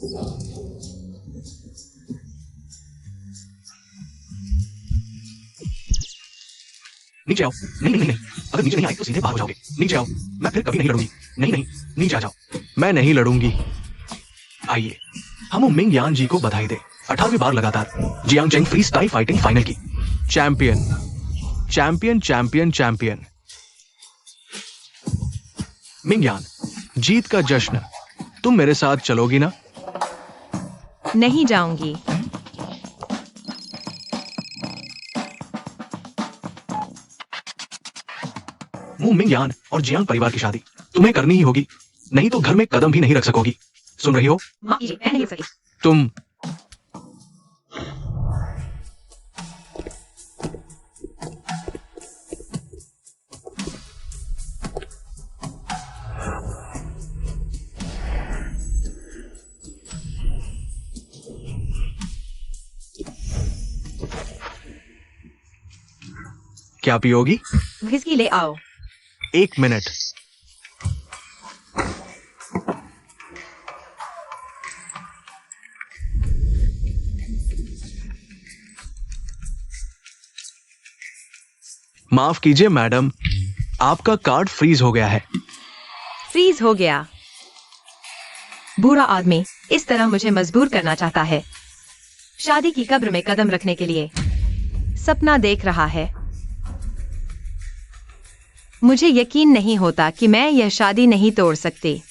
नीचे आओ। नहीं नहीं नहीं, अगर नीचे नहीं आए तो सीधे बाहर हो जाओगे। नीचे आओ, मैं फिर कभी नहीं लड़ूंगी। नहीं नहीं, नीचे आ जाओ। मैं नहीं लड़ूंगी। आइए, हम मिंग यान जी को बधाई दे। 18वीं बार लगातार Jiang Cheng freestyle fighting final की champion. Champion champion champion Ming Yan, जीत का जश्न। तुम मेरे साथ चलोगी ना? नहीं जाऊंगी। मू मिंग यान और जियांग परिवार की शादी तुम्हें करनी ही होगी, नहीं तो घर में कदम भी नहीं रख सकोगी। सुन रही हो? माफ कीजिए, मैं नहीं रख सकी। तुम क्या पियोगी? विस्की ले आओ। 1 मिनट। माफ कीजिए मैडम, आपका कार्ड फ्रीज हो गया है। फ्रीज हो गया। बुरा आदमी इस तरह मुझे मजबूर करना चाहता है। शादी की कब्र में कदम रखने के लिए सपना देख रहा है। मुझे यकीन नहीं होता कि मैं यह शादी नहीं तोड़ सकती।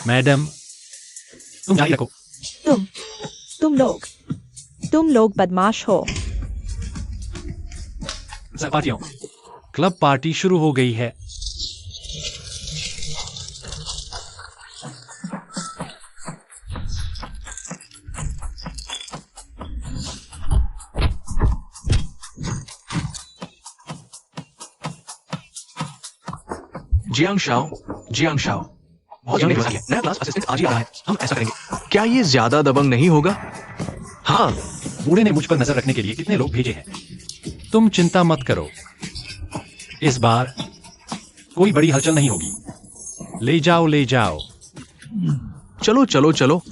मैडम, तुम जारी रखो। तुम लोग बदमाश हो। सहपाठियों, क्लब पार्टी शुरू हो गई है। जियांग शाओ, जियांग शाओ, बहुत जल्दी हो रही है। नया क्लास असिस्टेंट आज ही आ रहा है। हम ऐसा करेंगे। क्या ये ज्यादा दबंग नहीं होगा? हाँ। बूढ़े ने मुझ पर नजर रखने के लिए कितने लोग भेजे हैं। तुम चिंता मत करो, इस बार कोई बड़ी हलचल नहीं होगी। ले जाओ ले जाओ। चलो चलो चलो।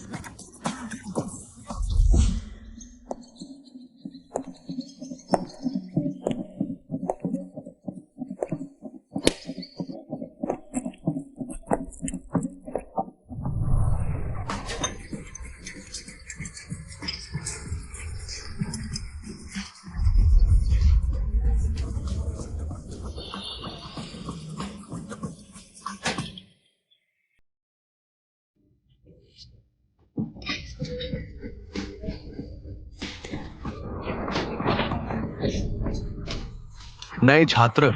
नए छात्र,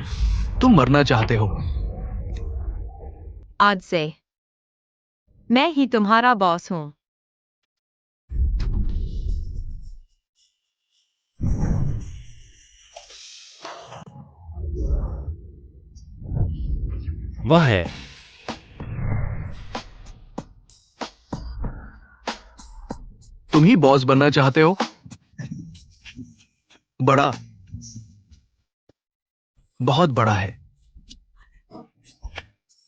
तुम मरना चाहते हो। आज से मैं ही तुम्हारा बॉस हूँ। वह है। तुम ही बॉस बनना चाहते हो? बड़ा, बहुत बड़ा है।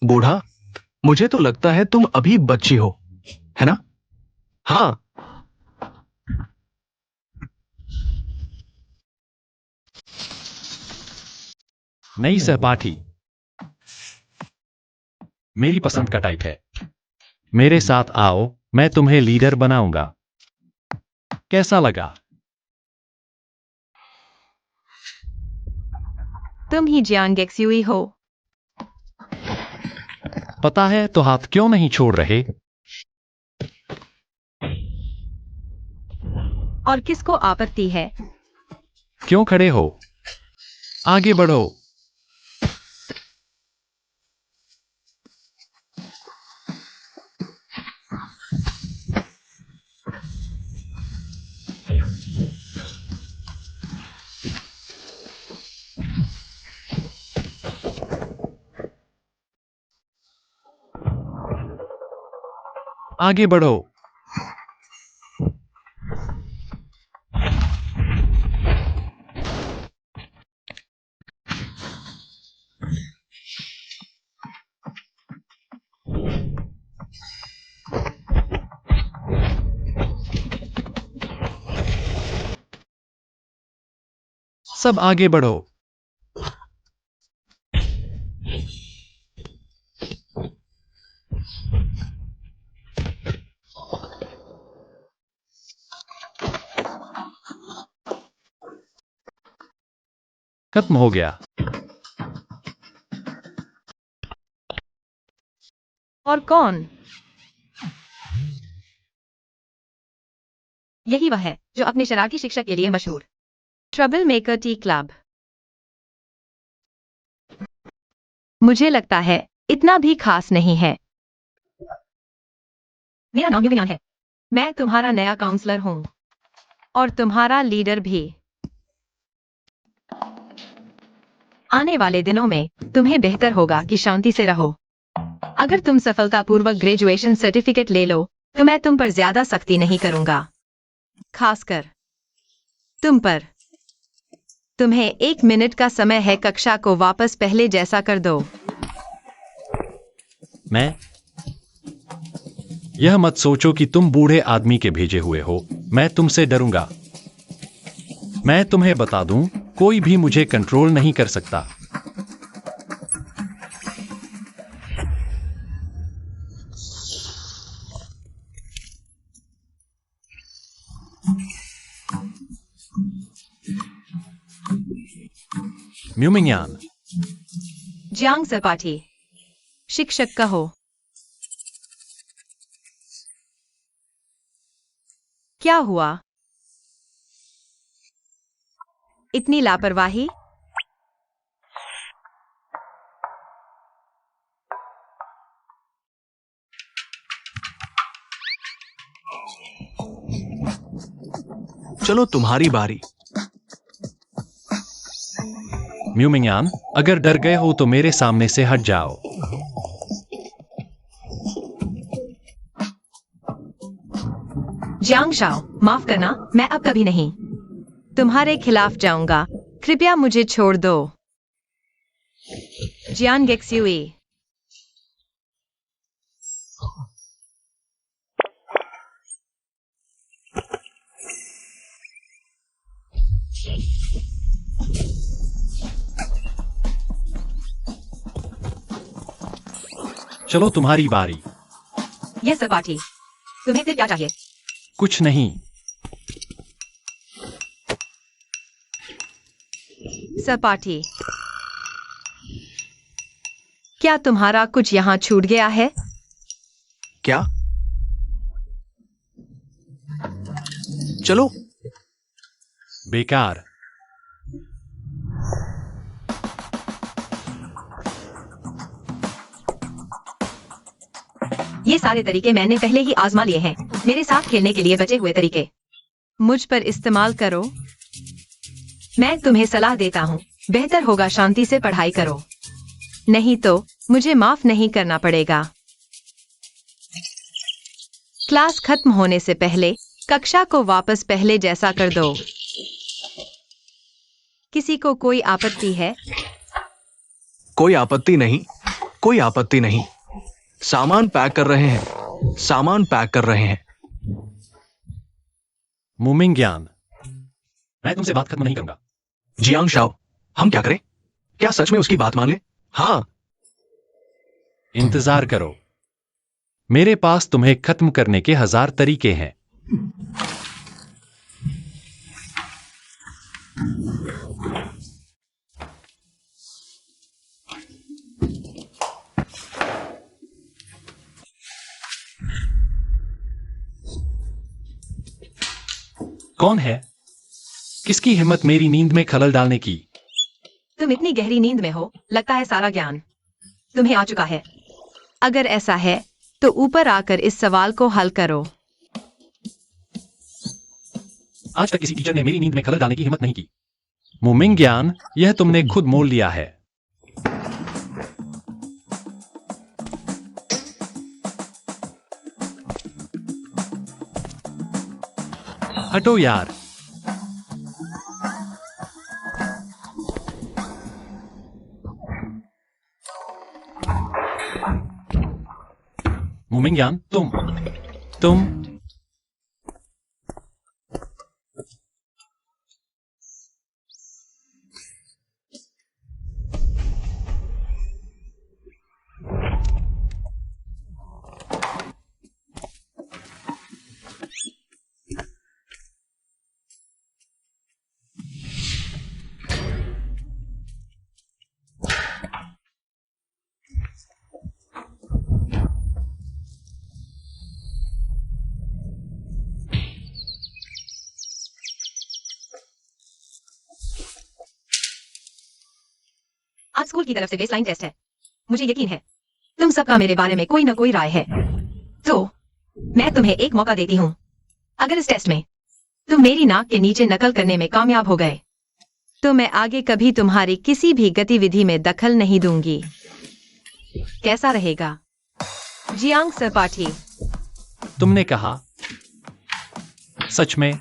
बूढ़ा, मुझे तो लगता है तुम अभी बच्ची हो, है ना? हाँ। नई सहपाठी मेरी पसंद का टाइप है। मेरे साथ आओ, मैं तुम्हें लीडर बनाऊंगा। कैसा लगा? तुम ही जियांग एक्सयूई हो। पता है तो हाथ क्यों नहीं छोड़ रहे? और किसको आपत्ति है? क्यों खड़े हो? आगे बढ़ो। आगे बढ़ो। सब आगे बढ़ो। खत्म हो गया। और कौन? यही वह है जो अपने शरारती शिक्षक के लिए मशहूर, ट्रबल मेकर टी क्लब। मुझे लगता है इतना भी खास नहीं है। मेरा नाम युवियान है। मैं तुम्हारा नया काउंसलर हूं और तुम्हारा लीडर भी। आने वाले दिनों में तुम्हें बेहतर होगा कि शांति से रहो। अगर तुम सफलतापूर्वक ग्रेजुएशन सर्टिफिकेट ले लो तो मैं तुम पर ज्यादा सख्ती नहीं करूंगा, खासकर तुम पर। तुम्हें 1 मिनट का समय है, कक्षा को वापस पहले जैसा कर दो। मैं? यह मत सोचो कि तुम बूढ़े आदमी के भेजे हुए हो। मैं तुमसे डरूंगा। मैं तुम्हें बता दूं, कोई भी मुझे कंट्रोल नहीं कर सकता। म्यूमिंगयान। जियांग सपाटी, शिक्षक कहो। क्या हुआ? इतनी लापरवाही? चलो तुम्हारी बारी। म्यूमिंगयान, अगर डर गए हो तो मेरे सामने से हट जाओ। जियांग शाओ, माफ करना, मैं अब कभी नहीं तुम्हारे खिलाफ जाऊंगा। कृपया मुझे छोड़ दो। जियान गेक्स्यूई। चलो तुम्हारी बारी। यह सपाटी, तुम्हें फिर क्या चाहिए? कुछ नहीं। सपाटी, क्या तुम्हारा कुछ यहाँ छूट गया है? क्या? चलो। बेकार। ये सारे तरीके मैंने पहले ही आजमा लिए हैं। मेरे साथ खेलने के लिए बचे हुए तरीके मुझ पर इस्तेमाल करो। मैं तुम्हें सलाह देता हूँ, बेहतर होगा शांति से पढ़ाई करो, नहीं तो मुझे माफ नहीं करना पड़ेगा। क्लास खत्म होने से पहले कक्षा को वापस पहले जैसा कर दो। किसी को कोई आपत्ति है? कोई आपत्ति नहीं, कोई आपत्ति नहीं। सामान पैक कर रहे हैं, सामान पैक कर रहे हैं। म्यूमिंगयान, मैं तुमसे बात खत्म नहीं करूंगा। जियांग शाओ, हम क्या करें? क्या सच में उसकी बात मान ले? हाँ। इंतजार करो। मेरे पास तुम्हें खत्म करने के 1000 तरीके हैं। कौन है? किसकी हिम्मत मेरी नींद में खलल डालने की? तुम इतनी गहरी नींद में हो, लगता है सारा ज्ञान तुम्हें आ चुका है। अगर ऐसा है तो ऊपर आकर इस सवाल को हल करो। आज तक किसी टीचर ने मेरी नींद में खलल डालने की हिम्मत नहीं की। म्यूमिंगयान, यह तुमने खुद मोल लिया है। हटो यार। मुमिंग्यान, तुम आज स्कूल की तरफ से बेसलाइन टेस्ट है। मुझे यकीन है तुम सबका मेरे बारे में कोई ना कोई राय है, तो मैं तुम्हें एक मौका देती हूँ। अगर इस टेस्ट में तुम मेरी नाक के नीचे नकल करने में कामयाब हो गए तो मैं आगे कभी तुम्हारी किसी भी गतिविधि में दखल नहीं दूंगी। कैसा रहेगा? जियांग सरपाठी। तुमने कहा? सच में?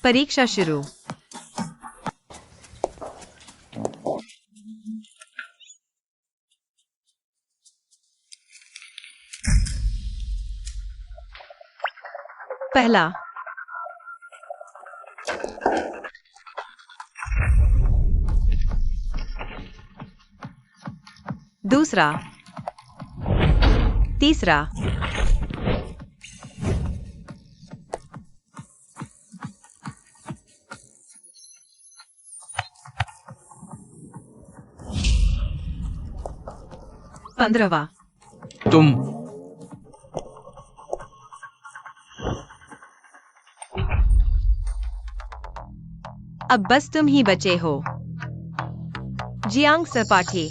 परीक्षा शुरू। पहला, दूसरा, तीसरा, पंद्रहवा। तुम अब बस तुम ही बचे हो। जियांग सरपाठी।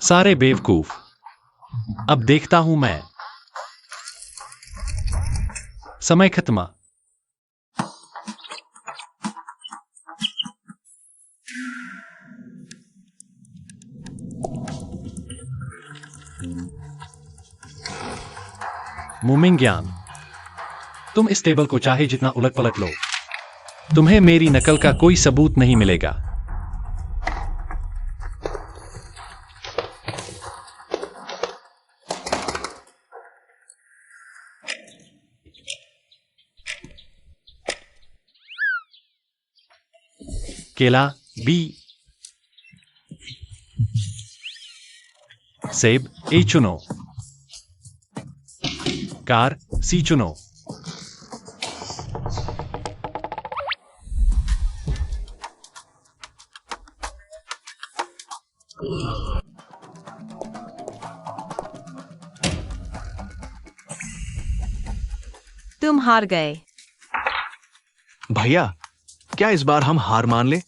सारे बेवकूफ। अब देखता हूं मैं। समय खत्म। मुमिंग्यान, तुम इस टेबल को चाहे जितना उलट पलट लो, तुम्हें मेरी नकल का कोई सबूत नहीं मिलेगा। केला बी, सेब ए चुनो, कार सी चुनो। तुम हार गए। भैया, क्या इस बार हम हार मान ले?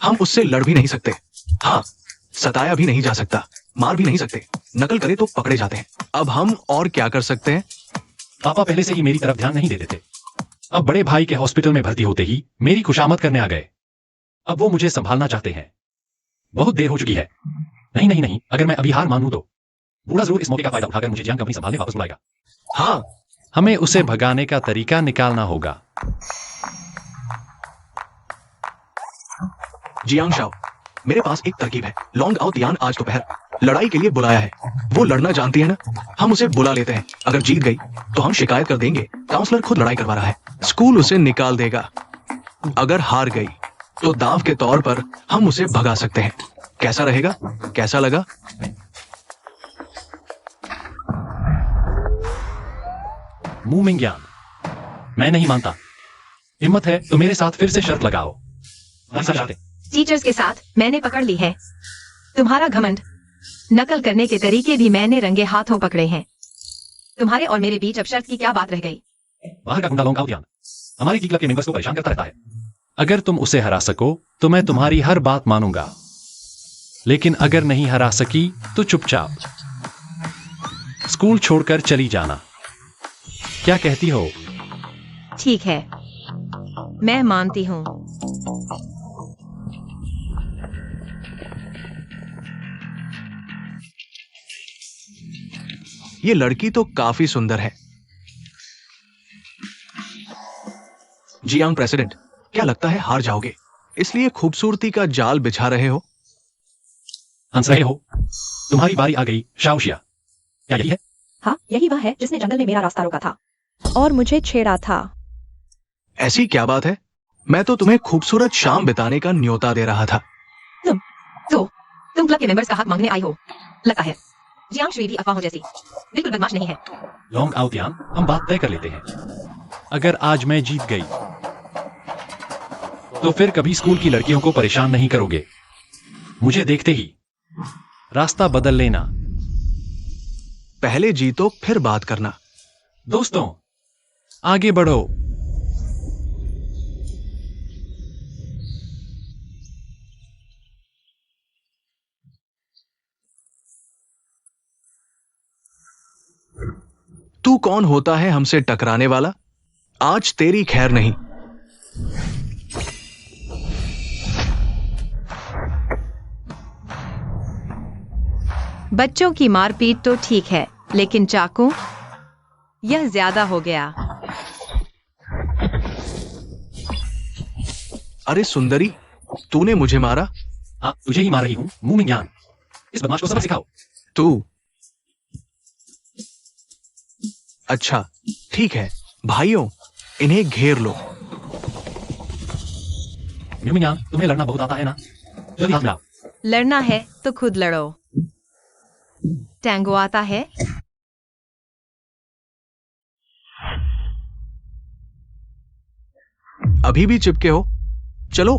हम उससे लड़ भी नहीं सकते। हाँ, सताया भी नहीं जा सकता, मार भी नहीं सकते। नकल करे तो पकड़े जाते हैं। अब हम और क्या कर सकते हैं? पापा पहले से ही मेरी तरफ ध्यान नहीं देते थे। अब बड़े भाई के हॉस्पिटल में भर्ती होते ही मेरी खुशामद करने आ गए। अब वो मुझे संभालना चाहते हैं। बहुत देर हो चुकी है। नहीं नहीं नहीं, अगर मैं अभी हार मानूं तो बूढ़ा जरूर इस मौके का फायदा उठाकर मुझे जियांग कंपनी संभालने वापस बुलाएगा। हाँ, हमें उसे भगाने का तरीका निकालना होगा। जियांग शाओ, मेरे पास एक तरकीब है। लॉन्ग आओ तियान आज दोपहर लड़ाई के लिए बुलाया है। वो लड़ना जानती है ना, हम उसे बुला लेते हैं। अगर जीत गई तो हम शिकायत कर देंगे काउंसलर खुद लड़ाई करवा रहा है। स्कूल उसे निकाल देगा। अगर हार गई तो दांव के तौर पर हम उसे भगा सकते हैं। कैसा रहेगा? कैसा लगा? मुमिंग्यान, मैं नहीं मानता। हिम्मत है तो मेरे साथ फिर से शर्त लगाओ। ऐसा चाहते? टीचर्स के साथ मैंने पकड़ ली है। तुम्हारा घमंड, नकल करने के तरीके भी मैंने रंगे हाथों पकड़े हैं। तुम्हारे और मेरे बीच अब शर्त की क्या बात रह गई? बाहर का गुंडा लॉन्ग आओ तियान हमारे टी क्लब के मेंबर्स को परेशान करता रहता है। अगर तुम उसे हरा सको तो मैं तुम्हारी हर बात मानूंगा, लेकिन अगर नहीं हरा सकी तो चुपचाप स्कूल छोड़कर चली जाना। क्या कहती हो? ठीक है, मैं मानती हूँ। ये लड़की तो काफी सुंदर है। जियांग प्रेसिडेंट, क्या लगता है हार जाओगे, इसलिए खूबसूरती का जाल बिछा रहे हो? हंस रहे हो? तुम्हारी बारी आ गई, शाओशिया। क्या यही है? हाँ, यही वह है जिसने जंगल में मेरा रास्ता रोका था। और मुझे छेड़ा था। ऐसी क्या बात है? मैं तो तुम्हें खूबसूरत शाम बिताने का न्योता दे रहा था। तुम क्लब के मेंबर्स का हक मांगने आई हो, लगता है। जियांग शुई भी अफवाहों जैसी बिल्कुल बदमाश नहीं है। लॉन्ग आउटियान, हम बात तय कर लेते हैं। अगर आज मैं जीत गई तो फिर कभी स्कूल की लड़कियों को परेशान नहीं करोगे। मुझे देखते ही रास्ता बदल लेना। पहले जीतो फिर बात करना। दोस्तों, आगे बढ़ो। तू कौन होता है हमसे टकराने वाला? आज तेरी खैर नहीं। बच्चों की मारपीट तो ठीक है, लेकिन चाकू, यह ज्यादा हो गया। अरे सुंदरी, तूने मुझे मारा? हाँ, तुझे ही मार रही हूं। मुंह में ज्ञान। इस बदमाश को सबक सिखाओ। तू? अच्छा, ठीक है भाइयों, इन्हें घेर लो। म्यूमिंग, तुम्हें लड़ना बहुत आता है ना? जल्दी हाथ मिलाओ। लड़ना है तो खुद लड़ो। टैंगो आता है? अभी भी चिपके हो? चलो।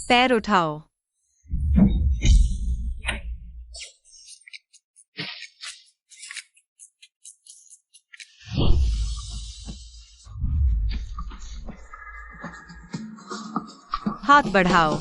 पैर उठाओ। हाथ बढ़ाओ।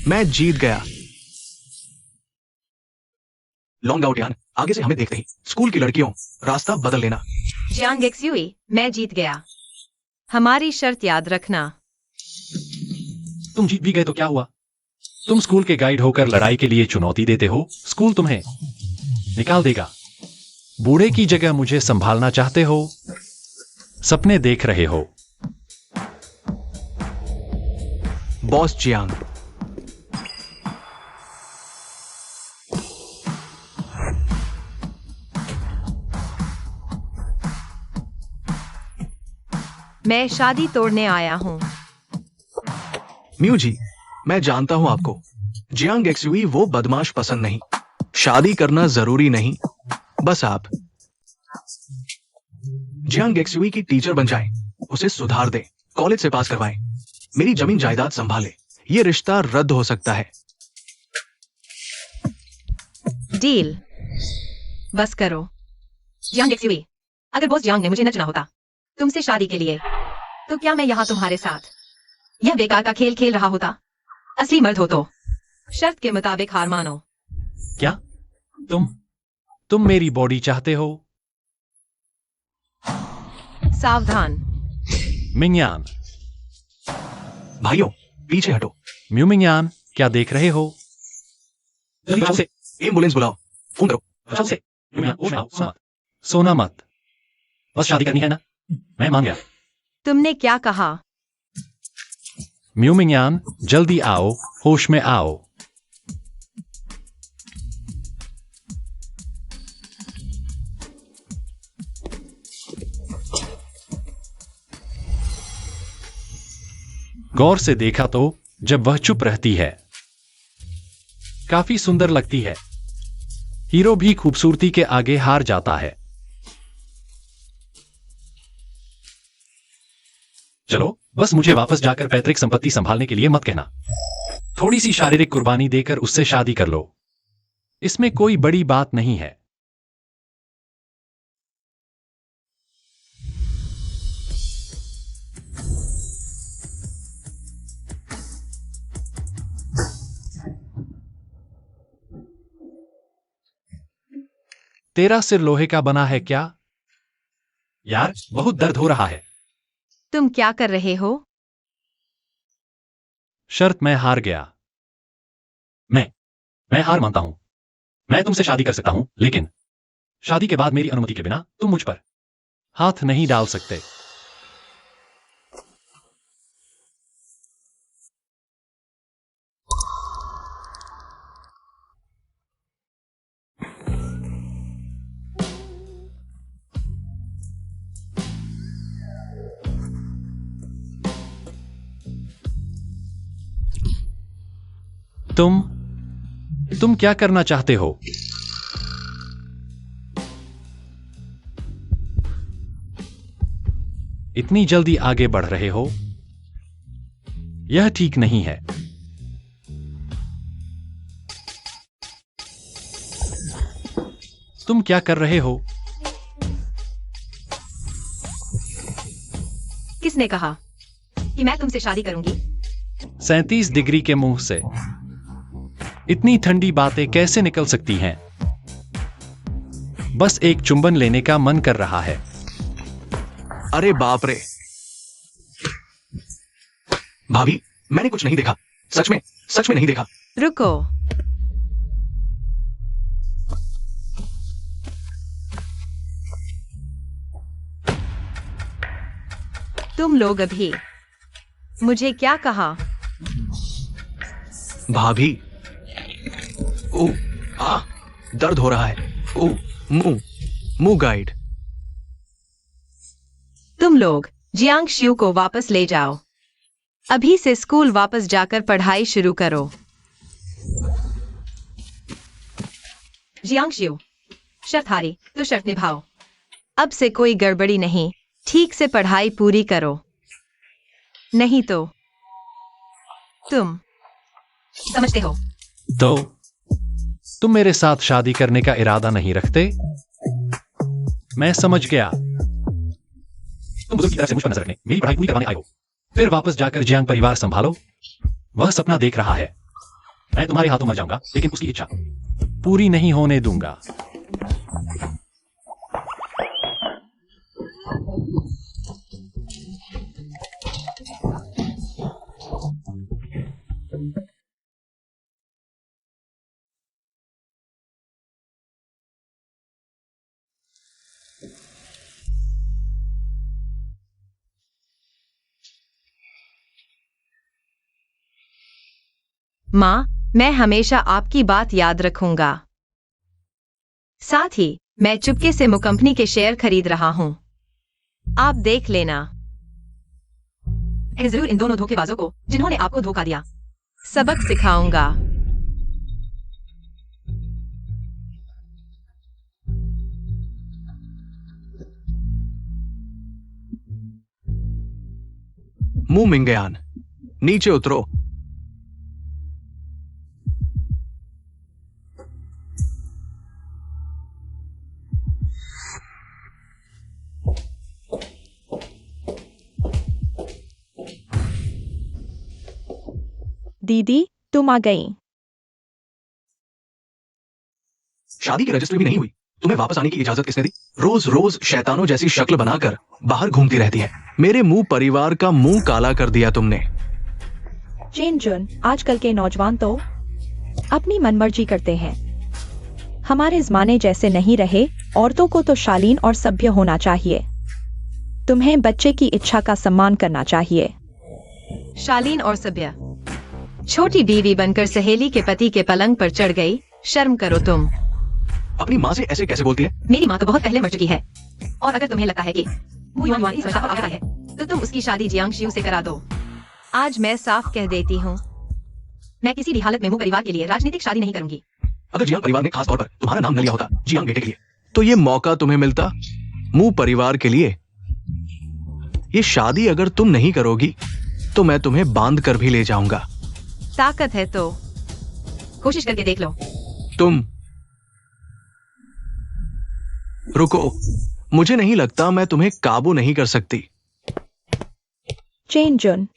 मैं जीत गया। लॉन्ग आउट यान, आगे से हमें देखते ही स्कूल की लड़कियों, रास्ता बदल लेना। जियांग एक्सुई, मैं जीत गया। हमारी शर्त याद रखना। तुम जीत भी गए तो क्या हुआ? तुम स्कूल के गाइड होकर लड़ाई के लिए चुनौती देते हो, स्कूल तुम्हें निकाल देगा। बूढ़े की जगह मुझे संभालना चाहते हो? सपने देख रहे हो? बॉस जियांग, मैं शादी तोड़ने आया हूँ। म्यू जी, मैं जानता हूं आपको। जियांग एक्सुई वो बदमाश पसंद नहीं। शादी करना जरूरी नहीं, बस आप जियांग एक्सुई की टीचर बन जाएं, उसे सुधार दें, कॉलेज से पास करवाएं, मेरी जमीन जायदाद संभाले। ये रिश्ता रद्द हो सकता है। डील। बस करो। जियांग एक्सुई, अगर बॉस जियांग ने मुझे न चुना होता तुमसे शादी के लिए, तो क्या मैं यहाँ तुम्हारे साथ यह बेकार का खेल खेल रहा होता? असली मर्द हो तो शर्त के मुताबिक हार मानो। क्या तुम मेरी बॉडी चाहते हो? सावधान। मिंगयान, भाइयों, पीछे हटो। म्यूमिंगयान, क्या देख रहे हो? जल्दी से एम्बुलेंस बुलाओ, फोन करो। सोना मत। बस शादी करनी है ना? मैं मान गया। तुमने क्या कहा? म्यूमिंगयान, जल्दी आओ, होश में आओ। गौर से देखा तो जब वह चुप रहती है काफी सुंदर लगती है। हीरो भी खूबसूरती के आगे हार जाता है। चलो बस मुझे वापस जाकर पैतृक संपत्ति संभालने के लिए मत कहना। थोड़ी सी शारीरिक कुर्बानी देकर उससे शादी कर लो। इसमें कोई बड़ी बात नहीं है। तेरा सिर लोहे का बना है क्या? यार बहुत दर्द हो रहा है। तुम क्या कर रहे हो? शर्त मैं हार गया। मैं हार मानता हूं। मैं तुमसे शादी कर सकता हूं, लेकिन शादी के बाद मेरी अनुमति के बिना तुम मुझ पर हाथ नहीं डाल सकते। तुम क्या करना चाहते हो? इतनी जल्दी आगे बढ़ रहे हो? यह ठीक नहीं है। तुम क्या कर रहे हो? किसने कहा कि मैं तुमसे शादी करूंगी? 37 डिग्री के मुंह से इतनी ठंडी बातें कैसे निकल सकती हैं? बस एक चुंबन लेने का मन कर रहा है। अरे बाप रे। भाभी, मैंने कुछ नहीं देखा। सच में नहीं देखा। रुको। तुम लोग अभी मुझे क्या कहा? भाभी, दर्द हो रहा है। मुंह गाइड। तुम लोग जियांगशु को वापस ले जाओ। अभी से स्कूल वापस जाकर पढ़ाई शुरू करो। जियांगशु, शर्त हारी तो शर्त निभाओ। अब से कोई गड़बड़ी नहीं। ठीक से पढ़ाई पूरी करो, नहीं तो तुम समझते हो। तो तुम मेरे साथ शादी करने का इरादा नहीं रखते? मैं समझ गया। तुम बुजुर्ग की तरफ से मुझ पर नजर रखने, मेरी पढ़ाई पूरी करवाने आए हो, फिर वापस जाकर जियांग परिवार संभालो। वह सपना देख रहा है। मैं तुम्हारे हाथों मर जाऊंगा, लेकिन उसकी इच्छा पूरी नहीं होने दूंगा। माँ, मैं हमेशा आपकी बात याद रखूंगा। साथ ही मैं चुपके से मु कंपनी के शेयर खरीद रहा हूँ। आप देख लेना। मैं जरूर इन दोनों धोखेबाजों को, जिन्होंने आपको धोखा दिया, सबक सिखाऊंगा। मुंह मिंगयान, नीचे उतरो। दीदी, तुम आ गई। शादी की रजिस्ट्री भी नहीं हुई, तुम्हें वापस आने की इजाजत किसने दी? रोज रोज शैतानों जैसी शक्ल बनाकर बाहर घूमती रहती है। मेरे मुंह परिवार का मुंह काला कर दिया तुमने। चेन जुन, आजकल के नौजवान तो अपनी मनमर्जी करते हैं। हमारे जमाने जैसे नहीं रहे। औरतों को तो शालीन और सभ्य होना चाहिए। तुम्हें बच्चे की इच्छा का सम्मान करना चाहिए। शालीन और सभ्य? छोटी बीवी बनकर सहेली के पति के पलंग पर चढ़ गई। शर्म करो तुम। अपनी माँ से ऐसे कैसे बोलती है? मेरी माँ तो बहुत पहले मर चुकी है। और अगर तुम्हें लगता है कि वो युवान इस रास्ते पर आ रहा है, तो तुम उसकी शादी जियांगशु से करा दो। आज मैं साफ कह देती हूँ, मैं किसी भी हालत में मुंह परिवार के लिए राजनीतिक शादी नहीं करूंगी। अगर जियांग परिवार ने खास तौर पर तुम्हारा नाम न लिया होता जियांग बेटे के लिए, तो ये मौका तुम्हें मिलता मुंह परिवार के लिए। ये शादी अगर तुम नहीं करोगी तो मैं तुम्हें बांध कर भी ले जाऊंगा। ताकत है तो कोशिश करके देख लो। तुम रुको, मुझे नहीं लगता मैं तुम्हें काबू नहीं कर सकती। चेन जुन,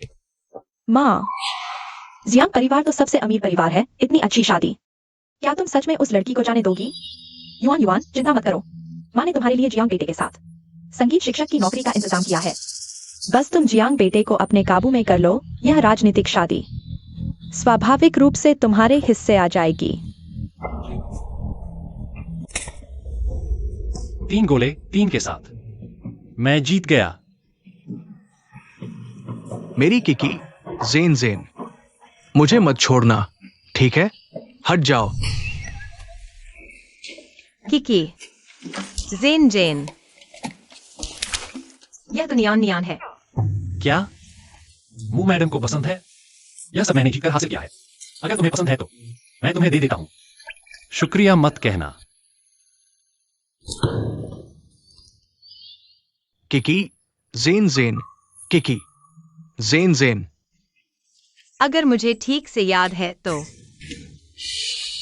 माँ, जियांग परिवार तो सबसे अमीर परिवार है, इतनी अच्छी शादी क्या तुम सच में उस लड़की को जाने दोगी? युआन युआन, चिंता मत करो, माँ ने तुम्हारे लिए जियांग बेटे के साथ संगीत शिक्षक की नौकरी का इंतजाम किया है। बस तुम जियांग बेटे को अपने काबू में कर लो। यह राजनीतिक शादी स्वाभाविक रूप से तुम्हारे हिस्से आ जाएगी। 3 गोले 3 के साथ मैं जीत गया। मेरी किकी, जेन जेन, मुझे मत छोड़ना, ठीक है? हट जाओ। किकी, जेन जेन, यह तो नियान नियान है। क्या मू मैडम को पसंद है? यह सब मैंने जीतकर हासिल किया है। अगर तुम्हें पसंद है तो मैं तुम्हें दे देता हूं। शुक्रिया मत कहना। किकी, जेन जेन, किकी, जेन जेन। अगर मुझे ठीक से याद है तो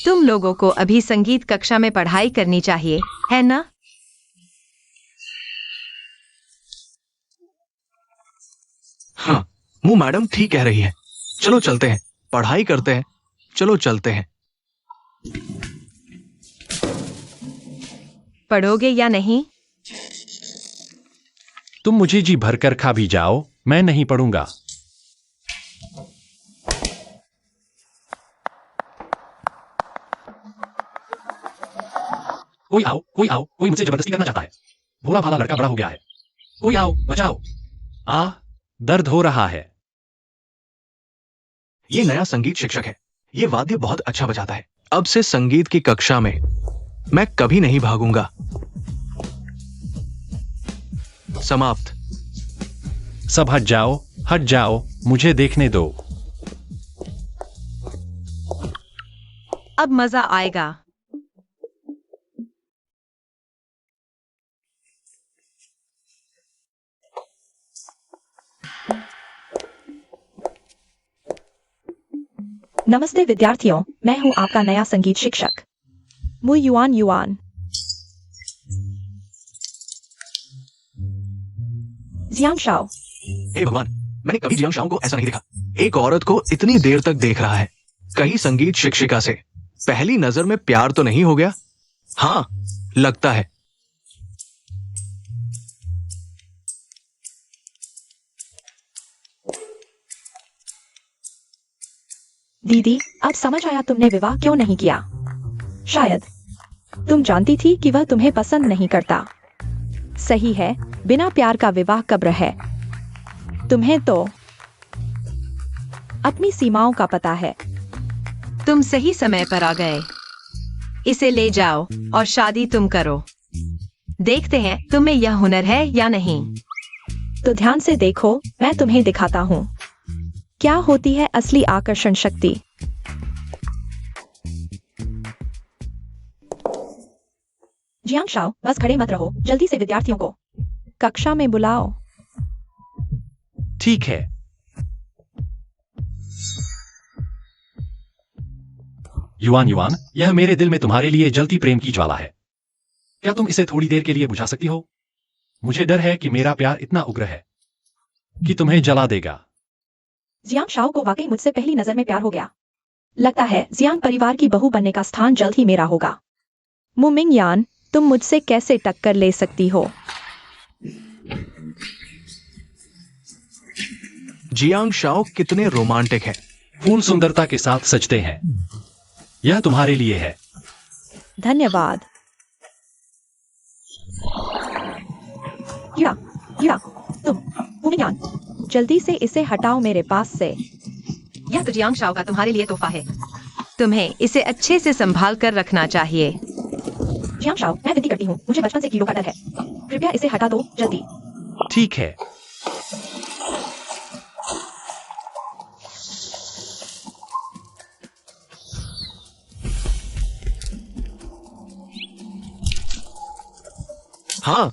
तुम लोगों को अभी संगीत कक्षा में पढ़ाई करनी चाहिए, है ना? हाँ, मुंह मैडम ठीक कह रही है। चलो चलते हैं, पढ़ाई करते हैं। चलो चलते हैं। पढ़ोगे या नहीं? तुम मुझे जी भरकर खा भी जाओ, मैं नहीं पढ़ूंगा। कोई आओ, कोई आओ, कोई मुझसे जबरदस्ती करना चाहता है। भोला भाला लड़का बड़ा हो गया है। कोई आओ, बचाओ। दर्द हो रहा है। ये नया संगीत शिक्षक है। ये वाद्य बहुत अच्छा बजाता है। अब से संगीत की कक्षा में मैं कभी नहीं भागूंगा। समाप्त। सब हट जाओ, मुझे देखने दो। अब मजा आएगा। नमस्ते विद्यार्थियों, मैं हूं आपका नया संगीत शिक्षक Mu Yuan Yuan. Jiang Shao. हे भगवान, मैंने कभी जियांग शाओ को ऐसा नहीं देखा। एक औरत को इतनी देर तक देख रहा है। कहीं संगीत शिक्षिका से पहली नजर में प्यार तो नहीं हो गया? हाँ, लगता है। दीदी, अब समझ आया तुमने विवाह क्यों नहीं किया। शायद तुम जानती थी कि वह तुम्हें पसंद नहीं करता। सही है, बिना प्यार का विवाह कब्र है। तुम्हें तो अपनी सीमाओं का पता है। तुम सही समय पर आ गए। इसे ले जाओ और शादी तुम करो। देखते हैं तुम्हें यह हुनर है या नहीं। तो ध्यान से देखो, मैं तुम्हें दिखाता हूँ क्या होती है असली आकर्षण शक्ति। जियांग शाओ, बस खड़े मत रहो, जल्दी से विद्यार्थियों को कक्षा में बुलाओ। ठीक है। युआन युआन, यह मेरे दिल में तुम्हारे लिए जलती प्रेम की ज्वाला है। क्या तुम इसे थोड़ी देर के लिए बुझा सकती हो? मुझे डर है कि मेरा प्यार इतना उग्र है कि तुम्हें जला देगा। जियांग शाओ को वाकई मुझसे पहली नजर में प्यार हो गया। लगता है जियांग परिवार की बहू बनने का स्थान जल्द ही मेरा होगा। मुमिंग यान, तुम मुझसे कैसे टक्कर ले सकती हो? जियांग शाओ कितने रोमांटिक है। फूल सुंदरता के साथ सजते हैं। यह तुम्हारे लिए है। धन्यवाद। या तुम मुमिंग यान, जल्दी से इसे हटाओ मेरे पास से। यह तो जियांग शाओ का तुम्हारे लिए तोहफा है। तुम्हें इसे अच्छे से संभाल कर रखना चाहिए। जियांग शाओ, मैं विनती करती हूँ, मुझे बचपन से कीड़ों का डर है। कृपया इसे हटा दो, जल्दी। ठीक है। हाँ,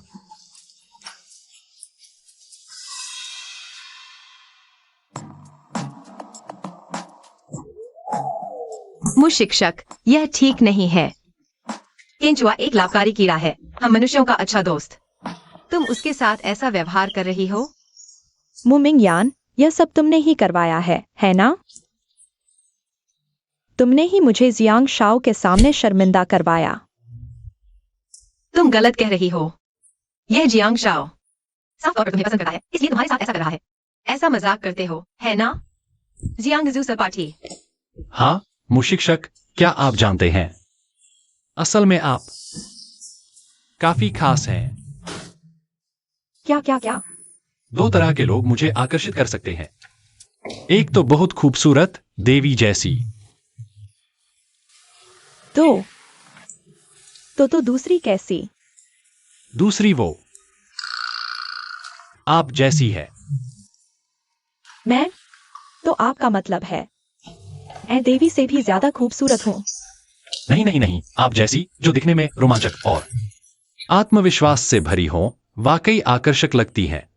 मु शिक्षक, यह ठीक नहीं है। केंचुआ एक लाभकारी कीड़ा है, हम मनुष्यों का अच्छा दोस्त। तुम उसके साथ ऐसा व्यवहार कर रही हो। मुमिंग यान, यह सब तुमने ही करवाया है ना? तुमने ही मुझे जियांग शाओ के सामने शर्मिंदा करवाया। तुम गलत कह रही हो। यह जियांग शाओ साफ तौर पर तुम्हें पसंद करता है, इसलिए तुम्हारे साथ ऐसा कर रहा है। ऐसा मजाक करते हो, है ना? जियांग जू सपाटी। हाँ, मुशिक्षक, क्या आप जानते हैं, असल में आप काफी खास हैं। क्या क्या क्या? दो तरह के लोग मुझे आकर्षित कर सकते हैं। एक तो बहुत खूबसूरत देवी जैसी, तो दूसरी कैसी? दूसरी वो आप जैसी है। मैं? तो आपका मतलब है मैं देवी से भी ज्यादा खूबसूरत हूँ? नहीं नहीं नहीं, आप जैसी, जो दिखने में रोमांचक और आत्मविश्वास से भरी हो, वाकई आकर्षक लगती हैं।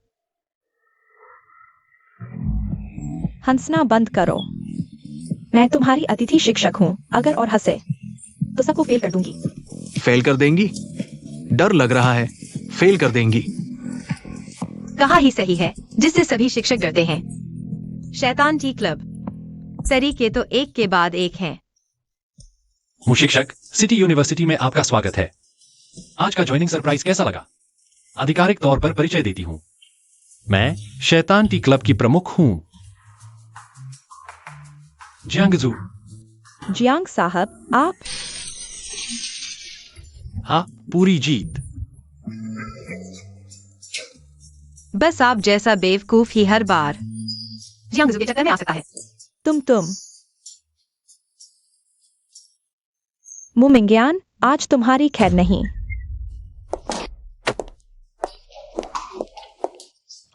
हंसना बंद करो। मैं तुम्हारी अतिथि शिक्षक हूँ। अगर और हंसे तो सबको फेल कर दूंगी। फेल कर देंगी? डर लग रहा है फेल कर देंगी। कहा ही सही है, जिससे सभी शिक्षक डरते हैं। शैतान टी क्लब सरी के तो एक के बाद एक हैं। मुशिक्षक, सिटी यूनिवर्सिटी में आपका स्वागत है। आज का ज्वाइनिंग सरप्राइज कैसा लगा? आधिकारिक तौर पर परिचय देती हूँ, मैं शैतान टी क्लब की प्रमुख हूँ, जियांगजू। जियांग साहब, आप? हाँ, पूरी जीत। बस आप जैसा बेवकूफ ही हर बार जियांग के चक्कर में आ सकता है। तुम मुमिंग्यान, आज तुम्हारी खैर नहीं।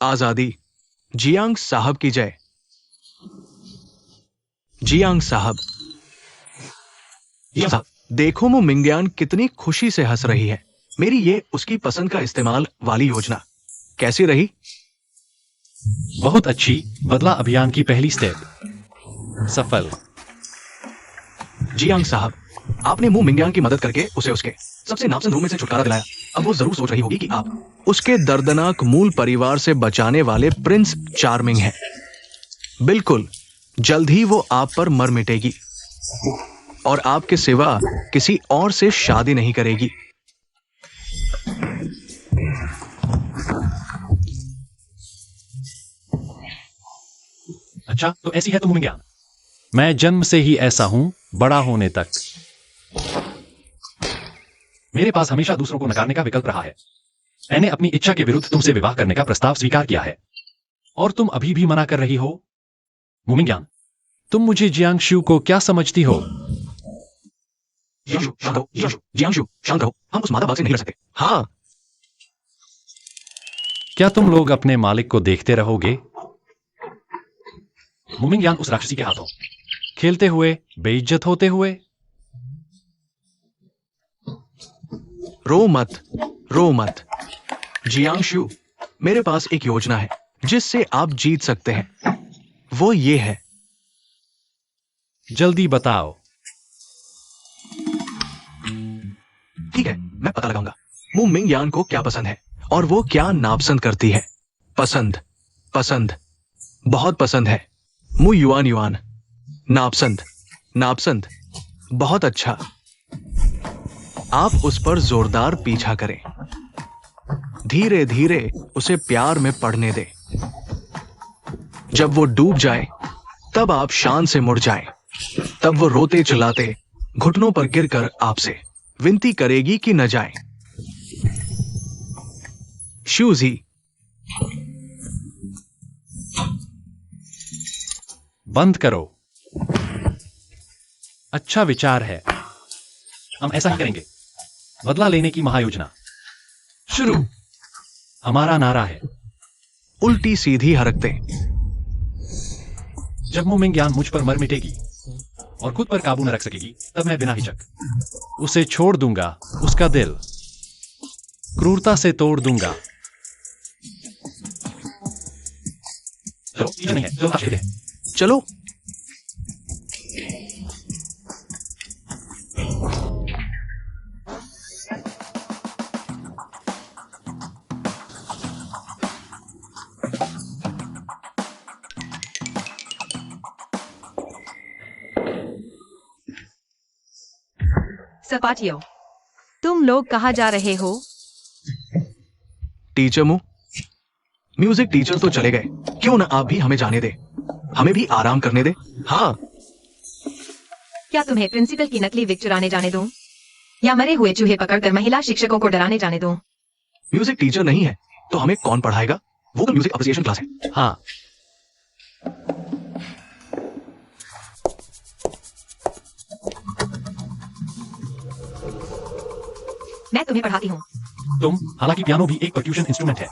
आजादी। जियांग साहब की जय। जियांग साहब, देखो मु मिंग्यान कितनी खुशी से हंस रही है। मेरी ये उसकी पसंद का इस्तेमाल वाली योजना कैसी रही? बहुत अच्छी। बदला अभियान की पहली स्टेप सफल। जियांग साहब, आपने मु मिंग्यान की मदद करके उसे उसके सबसे नापसंद रूम में से छुटकारा दिलाया। अब वो जरूर सोच रही होगी कि आप उसके दर्दनाक मूल परिवार से बचाने वाले प्रिंस चार्मिंग हैं। बिल्कुल, जल्द ही वो आप पर मर मिटेगी और आपके सिवा किसी और से शादी नहीं करेगी। अच्छा, तो ऐसी है तुम ज्ञान। मैं जन्म से ही ऐसा हूं, बड़ा होने तक मेरे पास हमेशा दूसरों को नकारने का विकल्प रहा है। मैंने अपनी इच्छा के विरुद्ध तुमसे विवाह करने का प्रस्ताव स्वीकार किया है और तुम अभी भी मना कर रही हो। मुमिंग्यान, तुम मुझे जियांगशु को क्या समझती हो? जियांगशु, शांत रहो, हम उस मादा बाग से नहीं लड़ सकते। हाँ, क्या तुम लोग अपने मालिक को देखते रहोगे? मुमिंग्यान उस राक्षसी के हाथों खेलते हुए, बेइज्जत होते हुए। रो मत जियांगशु, मेरे पास एक योजना है जिससे आप जीत सकते हैं। वो ये है। जल्दी बताओ। ठीक है, मैं पता लगाऊंगा मु मिंग्यान को क्या पसंद है और वो क्या नापसंद करती है। पसंद बहुत पसंद है। मु युआन नापसंद बहुत अच्छा। आप उस पर जोरदार पीछा करें, धीरे धीरे उसे प्यार में पड़ने दें। जब वो डूब जाए तब आप शान से मुड़ जाएं। तब वो रोते चिल्लाते घुटनों पर गिरकर आपसे विनती करेगी कि न जाएं। शूजी, बंद करो। अच्छा विचार है, हम ऐसा ही करेंगे। बदला लेने की महायोजना शुरू। हमारा नारा है उल्टी सीधी हरकतें। जब मुमिंग्यान मुझ पर मर मिटेगी और खुद पर काबू न रख सकेगी, तब मैं बिना हिचक उसे छोड़ दूंगा। उसका दिल क्रूरता से तोड़ दूंगा। चलो टीचर नहीं है, चलो ताश खेलते हैं। चलो। सपाटियों, तुम लोग कहाँ जा रहे हो? टीचर म्यूजिक टीचर तो चले गए, क्यों ना आप भी हमें जाने दे, हमें भी आराम करने दे। हाँ। क्या तुम्हें प्रिंसिपल की नकली विग चुराने जाने दूं? या मरे हुए चूहे पकड़कर महिला शिक्षकों को डराने जाने दूं? म्यूजिक टीचर नहीं है तो हमें कौन पढ़ाएगा? वो म्यूजिक अप्रिसिएशन क्लास है। हाँ, मैं तुम्हें पढ़ाती हूँ। हालांकि पियानो भी एक पर्क्यूशन इंस्ट्रूमेंट है,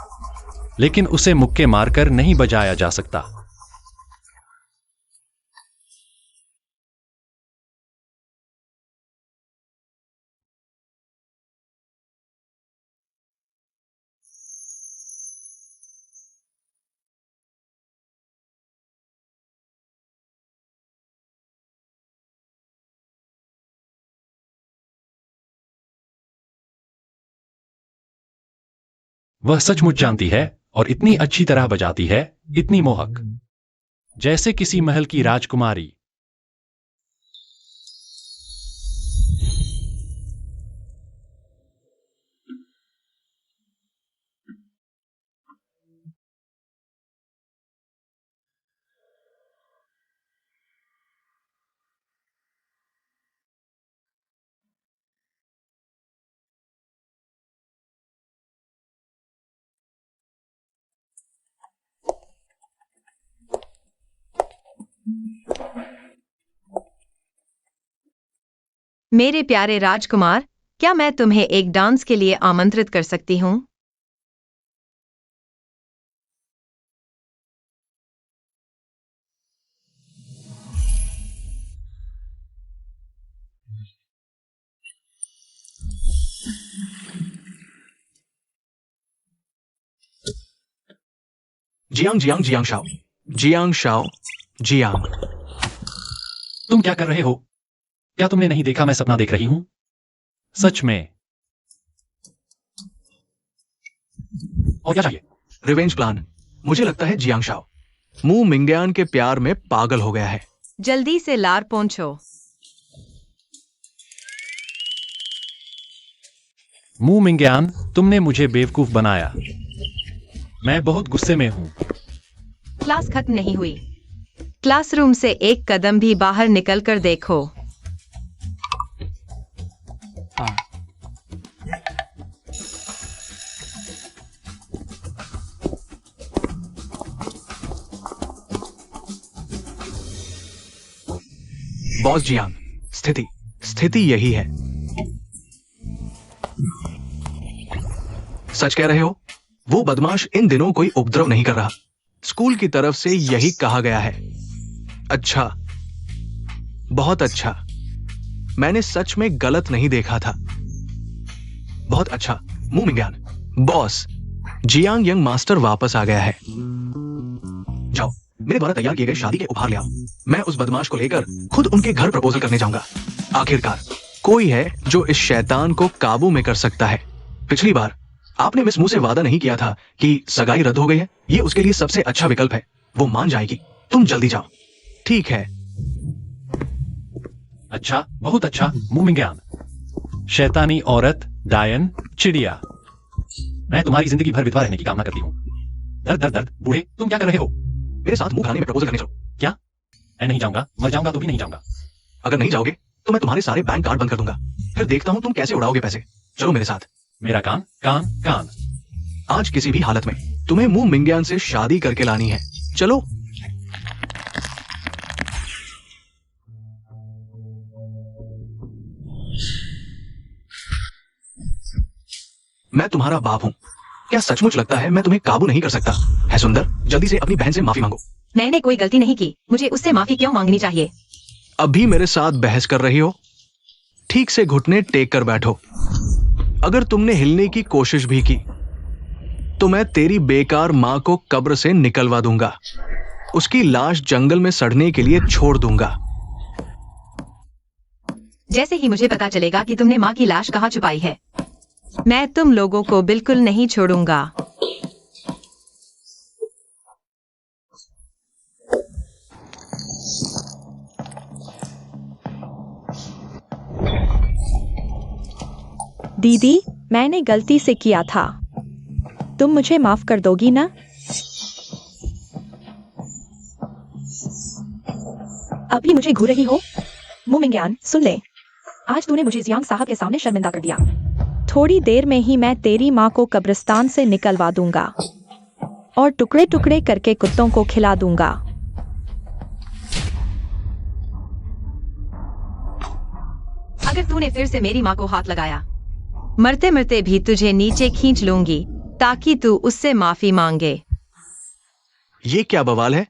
लेकिन उसे मुक्के मारकर नहीं बजाया जा सकता। वह सचमुच जानती है और इतनी अच्छी तरह बजाती है, इतनी मोहक, जैसे किसी महल की राजकुमारी। मेरे प्यारे राजकुमार, क्या मैं तुम्हें एक डांस के लिए आमंत्रित कर सकती हूँ? Jiang Shao, Jiang Shao, Jiang. तुम क्या कर रहे हो? क्या तुमने नहीं देखा मैं सपना देख रही हूं? सच में? और क्या चाहिए? Revenge plan. मुझे लगता है जियांग शाओ मू मिंगयान के प्यार में पागल हो गया है। जल्दी से लार पहुंचो। मू मिंगयान, तुमने मुझे बेवकूफ बनाया। मैं बहुत गुस्से में हूं। क्लास खत्म नहीं हुई। क्लासरूम से एक कदम भी बाहर निकलकर देखो। बॉस जियांग, स्थिति यही है। सच कह रहे हो? वो बदमाश इन दिनों कोई उपद्रव नहीं कर रहा। स्कूल की तरफ से यही कहा गया है। अच्छा, बहुत अच्छा। मैंने सच में गलत नहीं देखा था। बहुत अच्छा मू मिंगयान। बॉस, जियांग यंग मास्टर वापस आ गया है। जाओ, मेरे द्वारा तैयार किए गए शादी के उपहार ले आओ। मैं उस बदमाश को लेकर खुद उनके घर प्रपोजल करने जाऊंगा। आखिरकार कोई है जो इस शैतान को काबू में कर सकता है। पिछली बार आपने मिस मू से वादा नहीं किया था कि सगाई रद्द हो गई है। ये उसके लिए सबसे अच्छा विकल्प है। वो मान जाएगी। तुम जल्दी जाओ। ठीक है। अच्छा, बहुत अच्छा मू मिंगयान। शैतानी औरत, डायन, चिड़िया। मैं तुम्हारी जिंदगी भर विधवा रहने की कामना करती हूँ। दर्द दर्द दर्द। बूढ़े, तुम क्या कर रहे हो? मेरे साथ मुंह खाने में प्रपोजल करने चलो। क्या? मैं नहीं जाऊंगा। मर जाऊंगा तो भी नहीं जाऊंगा। अगर नहीं जाओगे तो मैं तुम्हारे सारे बैंक कार्ड बंद कर दूंगा। फिर देखता हूं तुम कैसे उड़ाओगे पैसे। चलो मेरे साथ। मेरा कान कान कान। आज किसी भी हालत में तुम्हें मू मिंगयान से शादी करके लानी है। चलो। मैं तुम्हारा बाप हूं। क्या सचमुच लगता है मैं तुम्हें काबू नहीं कर सकता? है सुंदर, जल्दी से अपनी बहन से माफी मांगो। मैंने कोई गलती नहीं की। मुझे उससे माफी क्यों मांगनी चाहिए? अब भी मेरे साथ बहस कर रही हो? ठीक से घुटने टेक कर बैठो। अगर तुमने हिलने की कोशिश भी की तो मैं तेरी बेकार मां को कब्र से निकलवा दूंगा, उसकी लाश जंगल में सड़ने के लिए छोड़ दूंगा। जैसे ही मुझे पता चलेगा कि तुमने माँ की लाश कहाँ छुपाई है, मैं तुम लोगों को बिल्कुल नहीं छोड़ूंगा। दीदी, मैंने गलती से किया था, तुम मुझे माफ कर दोगी ना? अभी मुझे घूर रही हो? मुमिंग्यान, सुन ले, आज तूने मुझे जियांग साहब के सामने शर्मिंदा कर दिया। थोड़ी देर में ही मैं तेरी माँ को कब्रिस्तान से निकलवा दूंगा और टुकड़े टुकड़े करके कुत्तों को खिला दूंगा। अगर तूने फिर से मेरी माँ को हाथ लगाया, मरते मरते भी तुझे नीचे खींच लूंगी ताकि तू उससे माफी मांगे। ये क्या बवाल है?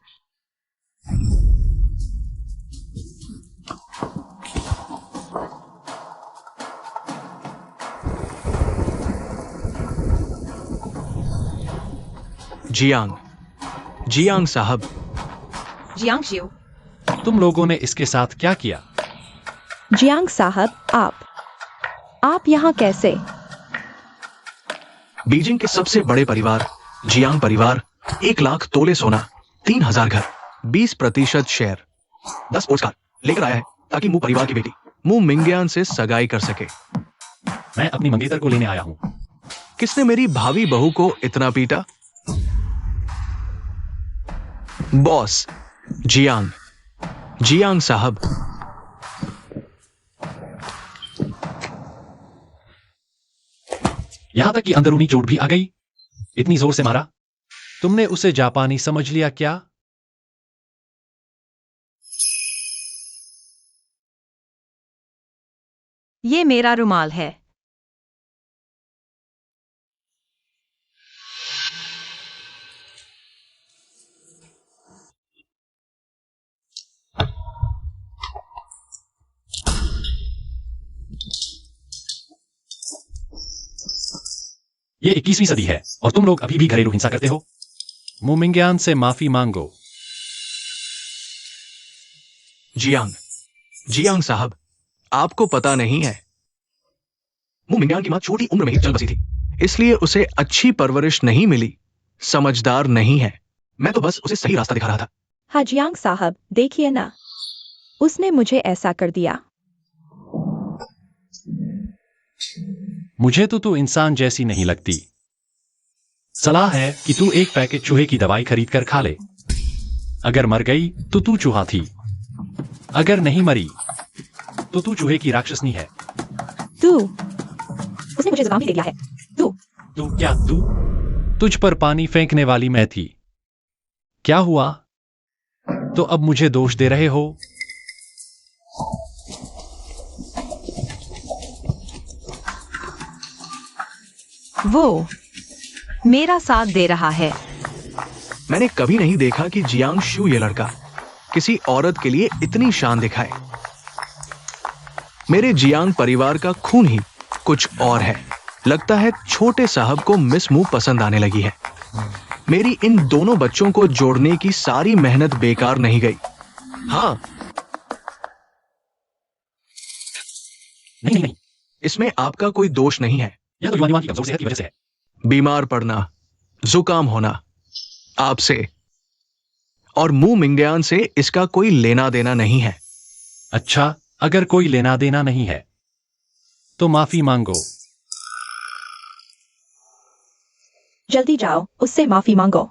जियांग साहब। जियांग शिव, तुम लोगों ने इसके साथ क्या किया? जियांग साहब, आप यहाँ कैसे? बीजिंग के सबसे बड़े परिवार जियांग परिवार 1 लाख तोले सोना, 3000 घर, 20% शेयर, 10 पोस्टकार लेकर आया है ताकि मू परिवार की बेटी मू मिंग्यान से सगाई कर सके। मैं अपनी मंगेतर को लेने आया हूँ। किसने मेरी भावी बहू को इतना पीटा? बॉस जियांग साहब। यहां तक कि अंदरूनी चोट भी आ गई। इतनी जोर से मारा। तुमने उसे जापानी समझ लिया क्या? ये मेरा रुमाल है। ये 21वीं सदी है और तुम लोग अभी भी घरेलू हिंसा करते हो। मुमिंग्यान से माफी मांगो। जियांग साहब, आपको पता नहीं है, मू मिंग्यान की मां छोटी उम्र में ही चल बसी थी, इसलिए उसे अच्छी परवरिश नहीं मिली, समझदार नहीं है। मैं तो बस उसे सही रास्ता दिखा रहा था। हाँ जियांग साहब, देखिए ना, उसने मुझे ऐसा कर दिया। मुझे तो तू इंसान जैसी नहीं लगती। सलाह है कि तू एक पैकेट चूहे की दवाई खरीद कर खा ले। अगर मर गई तो तू चूहा थी, अगर नहीं मरी तो तू चूहे की राक्षसनी है। उसने मुझे जुकाम भी दे दिया है। तू तुझ पर पानी फेंकने वाली मैं थी। क्या हुआ? तो अब मुझे दोष दे रहे हो? वो मेरा साथ दे रहा है। मैंने कभी नहीं देखा कि जियांग शू ये लड़का किसी औरत के लिए इतनी शान दिखाए। मेरे जियांग परिवार का खून ही कुछ और है। लगता है छोटे साहब को मिस मू पसंद आने लगी है। मेरी इन दोनों बच्चों को जोड़ने की सारी मेहनत बेकार नहीं गई। हाँ, नहीं, इसमें आपका कोई दोष नहीं है। यह तो युवा की कमजोर सेहत की वजह से है। बीमार पड़ना, जुकाम होना आपसे और मू मिंग्यान से इसका कोई लेना देना नहीं है। अच्छा, अगर कोई लेना देना नहीं है तो माफी मांगो। जल्दी जाओ, उससे माफी मांगो।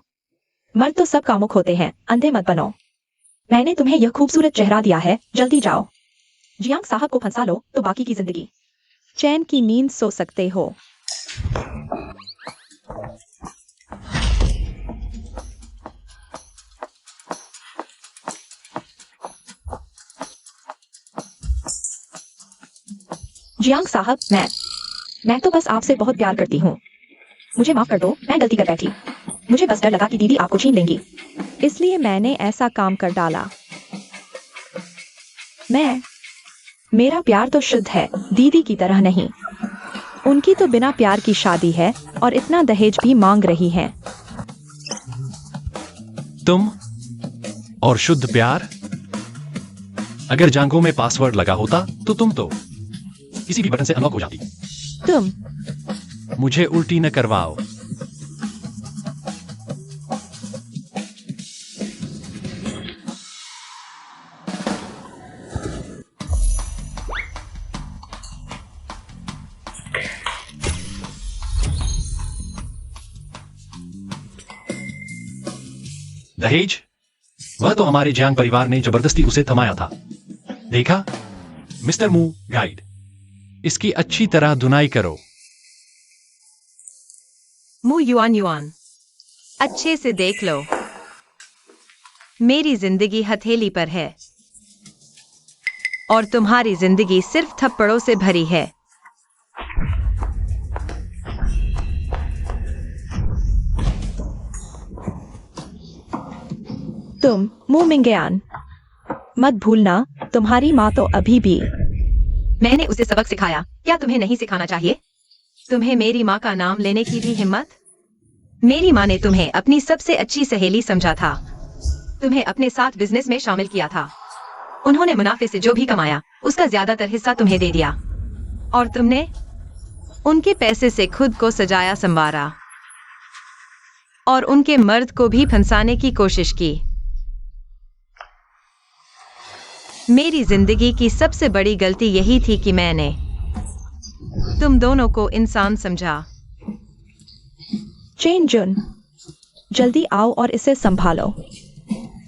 मर्द तो सब कामुक होते हैं, अंधे मत बनो। मैंने तुम्हें यह खूबसूरत चेहरा दिया है, जल्दी जाओ। जियांग साहब को फंसा लो तो बाकी की जिंदगी चैन की नींद सो सकते हो। जियांग साहब, मैं तो बस आपसे बहुत प्यार करती हूँ। मुझे माफ कर दो, मैं गलती कर बैठी। मुझे बस डर लगा कि दीदी आपको छीन लेंगी, इसलिए मैंने ऐसा काम कर डाला। मेरा प्यार तो शुद्ध है, दीदी की तरह नहीं। उनकी तो बिना प्यार की शादी है और इतना दहेज भी मांग रही हैं। तुम और शुद्ध प्यार। अगर जांघों में पासवर्ड लगा होता तो तुम तो किसी भी बटन से अनलॉक हो जाती। तुम मुझे उल्टी न करवाओ। दहेज, वह तो हमारे जियांग परिवार ने जबरदस्ती उसे थमाया था। देखा मिस्टर मू गाइड, इसकी अच्छी तरह धुनाई करो। मु युआन युआन, अच्छे से देख लो। मेरी जिंदगी हथेली पर है और तुम्हारी जिंदगी सिर्फ थप्पड़ों से भरी है। तुम मु मिंगयान, मत भूलना तुम्हारी माँ तो अभी भी। मैंने उसे सबक सिखाया, क्या तुम्हें नहीं सिखाना चाहिए? तुम्हें मेरी माँ का नाम लेने की भी हिम्मत? मेरी माँ ने तुम्हें अपनी सबसे अच्छी सहेली समझा था, तुम्हें अपने साथ बिजनेस में शामिल किया था। उन्होंने मुनाफे से जो भी कमाया उसका ज्यादातर हिस्सा तुम्हें दे दिया और तुमने उनके पैसे से खुद को सजाया संवारा और उनके मर्द को भी फंसाने की कोशिश की। मेरी जिंदगी की सबसे बड़ी गलती यही थी कि मैंने तुम दोनों को इंसान समझा। चेन जुन, जल्दी आओ और इसे संभालो।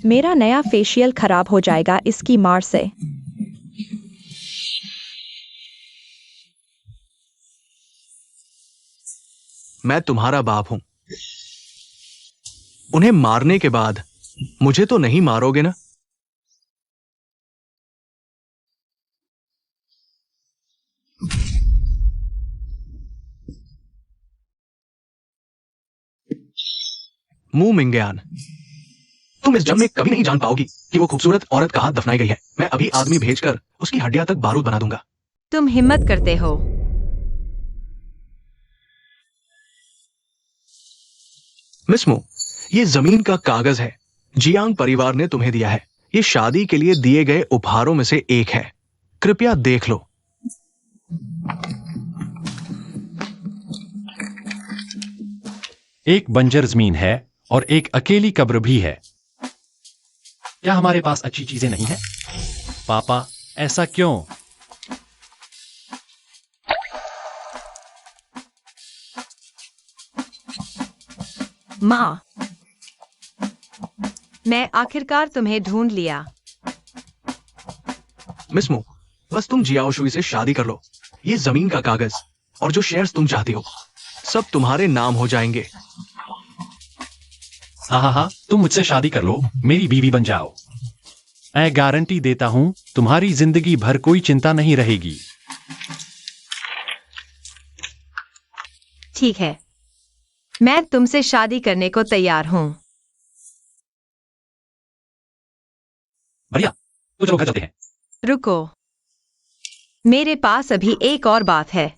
मेरा नया फेशियल खराब हो जाएगा इसकी मार से। मैं तुम्हारा बाप हूं। उन्हें मारने के बाद मुझे तो नहीं मारोगे ना? मु मिंगयान, तुम इस जंग में कभी नहीं जान पाओगी कि वो खूबसूरत औरत कहां दफनाई गई है। मैं अभी आदमी भेजकर उसकी हड्डियां तक बारूद बना दूंगा। तुम हिम्मत करते हो? मिस मु, ये जमीन का कागज है, जियांग परिवार ने तुम्हें दिया है। ये शादी के लिए दिए गए उपहारों में से एक है। कृपया देख लो। एक बंजर जमीन है और एक अकेली कब्र भी है। क्या हमारे पास अच्छी चीजें नहीं हैं? पापा, ऐसा क्यों? माँ, मैं आखिरकार तुम्हें ढूंढ लिया। मिस मु, बस तुम जियाओशुई से शादी कर लो। ये जमीन का कागज और जो शेयर्स तुम चाहती हो सब तुम्हारे नाम हो जाएंगे। हाँ, तुम मुझसे शादी कर लो, मेरी बीवी बन जाओ। मैं गारंटी देता हूं तुम्हारी जिंदगी भर कोई चिंता नहीं रहेगी। ठीक है, मैं तुमसे शादी करने को तैयार हूं। बढ़िया, तो चलो घर चलते हैं। रुको, मेरे पास अभी एक और बात है।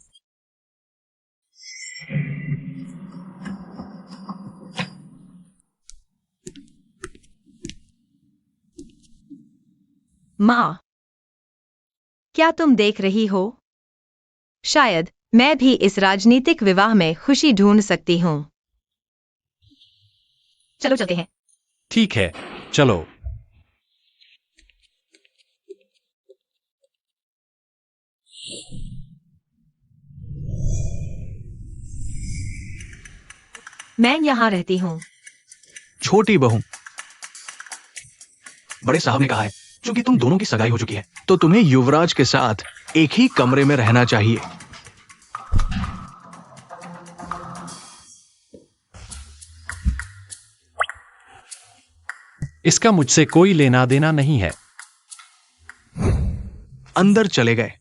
माँ, क्या तुम देख रही हो? शायद मैं भी इस राजनीतिक विवाह में खुशी ढूंढ सकती हूँ। चलो चलते हैं। ठीक है, चलो। मैं यहाँ रहती हूँ। छोटी बहू, बड़े साहब ने कहा है क्योंकि तुम दोनों की सगाई हो चुकी है तो तुम्हें युवराज के साथ एक ही कमरे में रहना चाहिए। इसका मुझसे कोई लेना देना नहीं है। अंदर चले गए।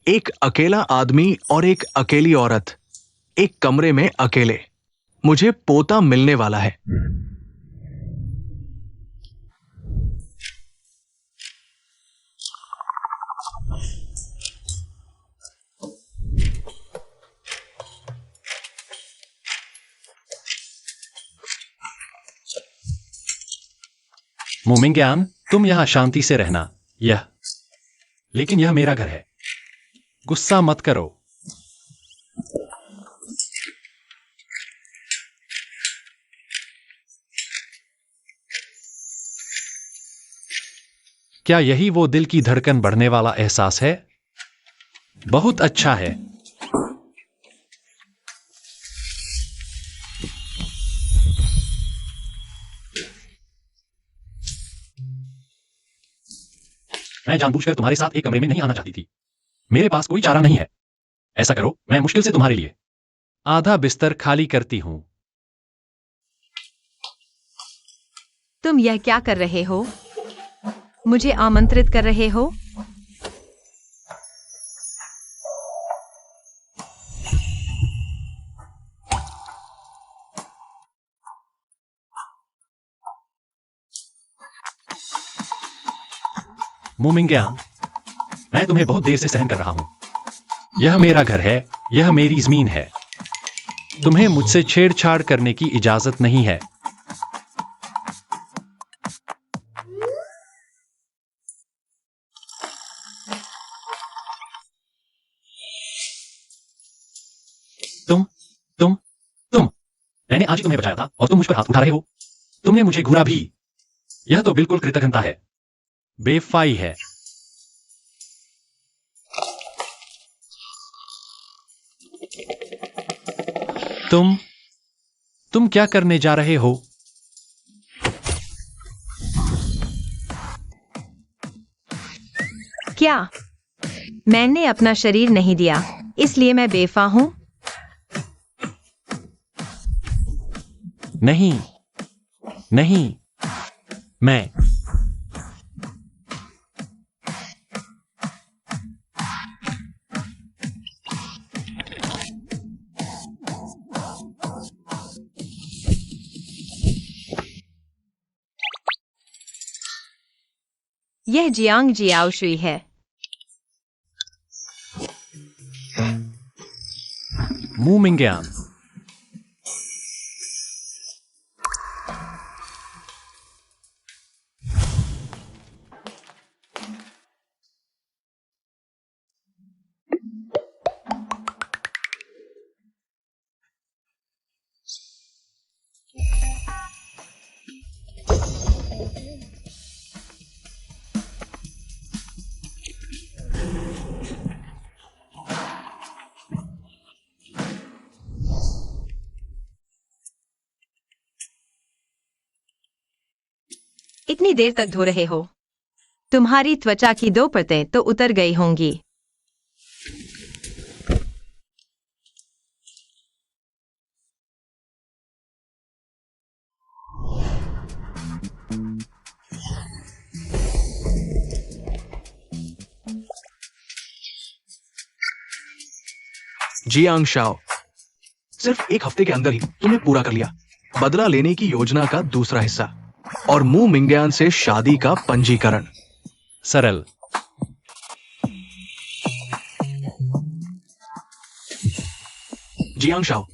एक अकेला आदमी और एक अकेली औरत एक कमरे में अकेले। मुझे पोता मिलने वाला है। मोमिंग्यान, तुम यहां शांति से रहना। लेकिन यह मेरा घर है। गुस्सा मत करो। क्या यही वो दिल की धड़कन बढ़ने वाला एहसास है? बहुत अच्छा है। मैं जानबूझकर तुम्हारे साथ एक कमरे में नहीं आना चाहती थी। मेरे पास कोई चारा नहीं है। ऐसा करो, मैं मुश्किल से तुम्हारे लिए आधा बिस्तर खाली करती हूं। तुम यह क्या कर रहे हो? मुझे आमंत्रित कर रहे हो? मोमिंग्यान, मैं तुम्हें बहुत देर से सहन कर रहा हूं। यह मेरा घर है, यह मेरी जमीन है। तुम्हें मुझसे छेड़छाड़ करने की इजाजत नहीं है। तुम मैंने आज ही तुम्हें बचाया था और तुम मुझ पर हाथ उठा रहे हो। तुमने मुझे घूरा भी। यह तो बिल्कुल कृतघ्नता है, बेवफाई है। तुम क्या करने जा रहे हो? क्या? मैंने अपना शरीर नहीं दिया, इसलिए मैं बेवफा हूं? नहीं, मैं यह जियांग जियाओशुई है। मोमिंग्यान, इतनी देर तक धो रहे हो? तुम्हारी त्वचा की 2 परतें तो उतर गई होंगी। जियांग शाओ, सिर्फ 1 हफ्ते के अंदर ही तुमने पूरा कर लिया बदला लेने की योजना का दूसरा हिस्सा और मू मिंग्यान से शादी का पंजीकरण। सरल। जियांग शाओ,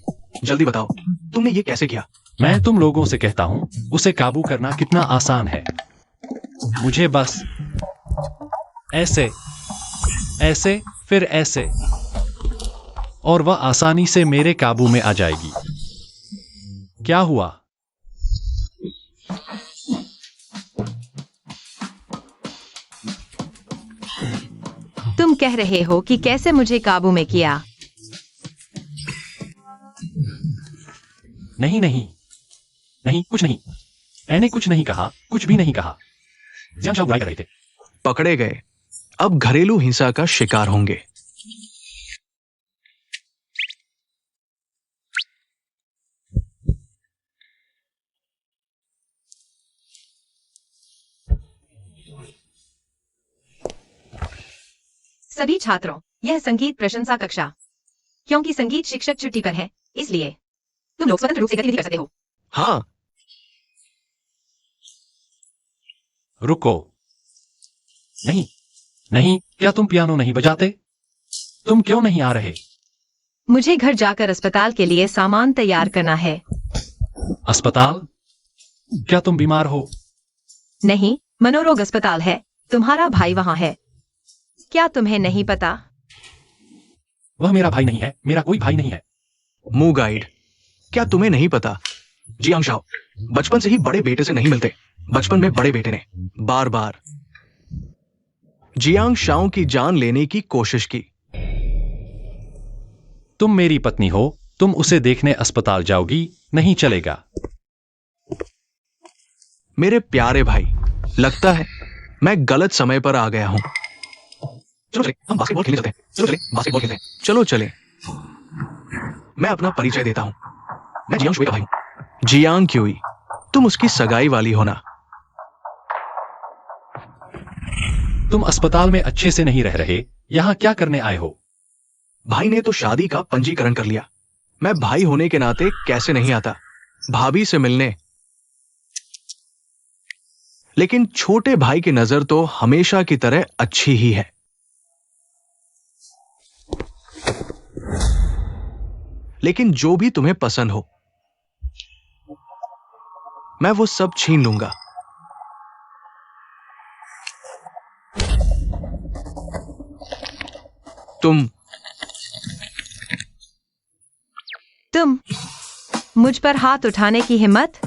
जल्दी बताओ, तुमने ये कैसे किया? मैं तुम लोगों से कहता हूं, उसे काबू करना कितना आसान है। मुझे बस ऐसे फिर ऐसे, और वह आसानी से मेरे काबू में आ जाएगी। क्या हुआ? तुम कह रहे हो कि कैसे मुझे काबू में किया? नहीं, कुछ नहीं। मैंने कुछ नहीं कहा, कुछ भी नहीं कहा। जियांग शाओ बुराई कर रहे थे। पकड़े गए, अब घरेलू हिंसा का शिकार होंगे। सभी छात्रों, यह संगीत प्रशंसा कक्षा। क्योंकि संगीत शिक्षक छुट्टी पर है, इसलिए तुम लोग स्वतंत्र रूप से गतिविधि कर सकते हो। हाँ, रुको। नहीं, क्या तुम पियानो नहीं बजाते? तुम क्यों नहीं आ रहे? मुझे घर जाकर अस्पताल के लिए सामान तैयार करना है। अस्पताल? क्या तुम बीमार हो? नहीं, मनोरोग अस्पताल है। तुम्हारा भाई वहाँ है। क्या तुम्हें नहीं पता? वह मेरा भाई नहीं है, मेरा कोई भाई नहीं है। मुंह गाइड, क्या तुम्हें नहीं पता? जियांग शाओ बचपन से ही बड़े बेटे से नहीं मिलते। बचपन में बड़े बेटे ने बार बार जियांग शाओ की जान लेने की कोशिश की। तुम मेरी पत्नी हो, तुम उसे देखने अस्पताल जाओगी? नहीं चलेगा। मेरे प्यारे भाई, लगता है मैं गलत समय पर आ गया हूं। चलो चले, हम बास्केटबॉल खेलने चलते हैं। चलो चले, बास्केटबॉल खेलते हैं। चलो चले। मैं अपना परिचय देता हूं। मैं जियांग शुई का भाई हूं। जियांग क्यूई, तुम उसकी सगाई वाली हो ना? तुम अस्पताल में अच्छे से नहीं रह रहे, यहाँ क्या करने आए हो? भाई ने तो शादी का पंजीकरण कर लिया। मैं भाई होने के नाते कैसे नहीं आता भाभी से मिलने। लेकिन छोटे भाई की नजर तो हमेशा की तरह अच्छी ही है। लेकिन जो भी तुम्हें पसंद हो, मैं वो सब छीन लूंगा। तुम मुझ पर हाथ उठाने की हिम्मत?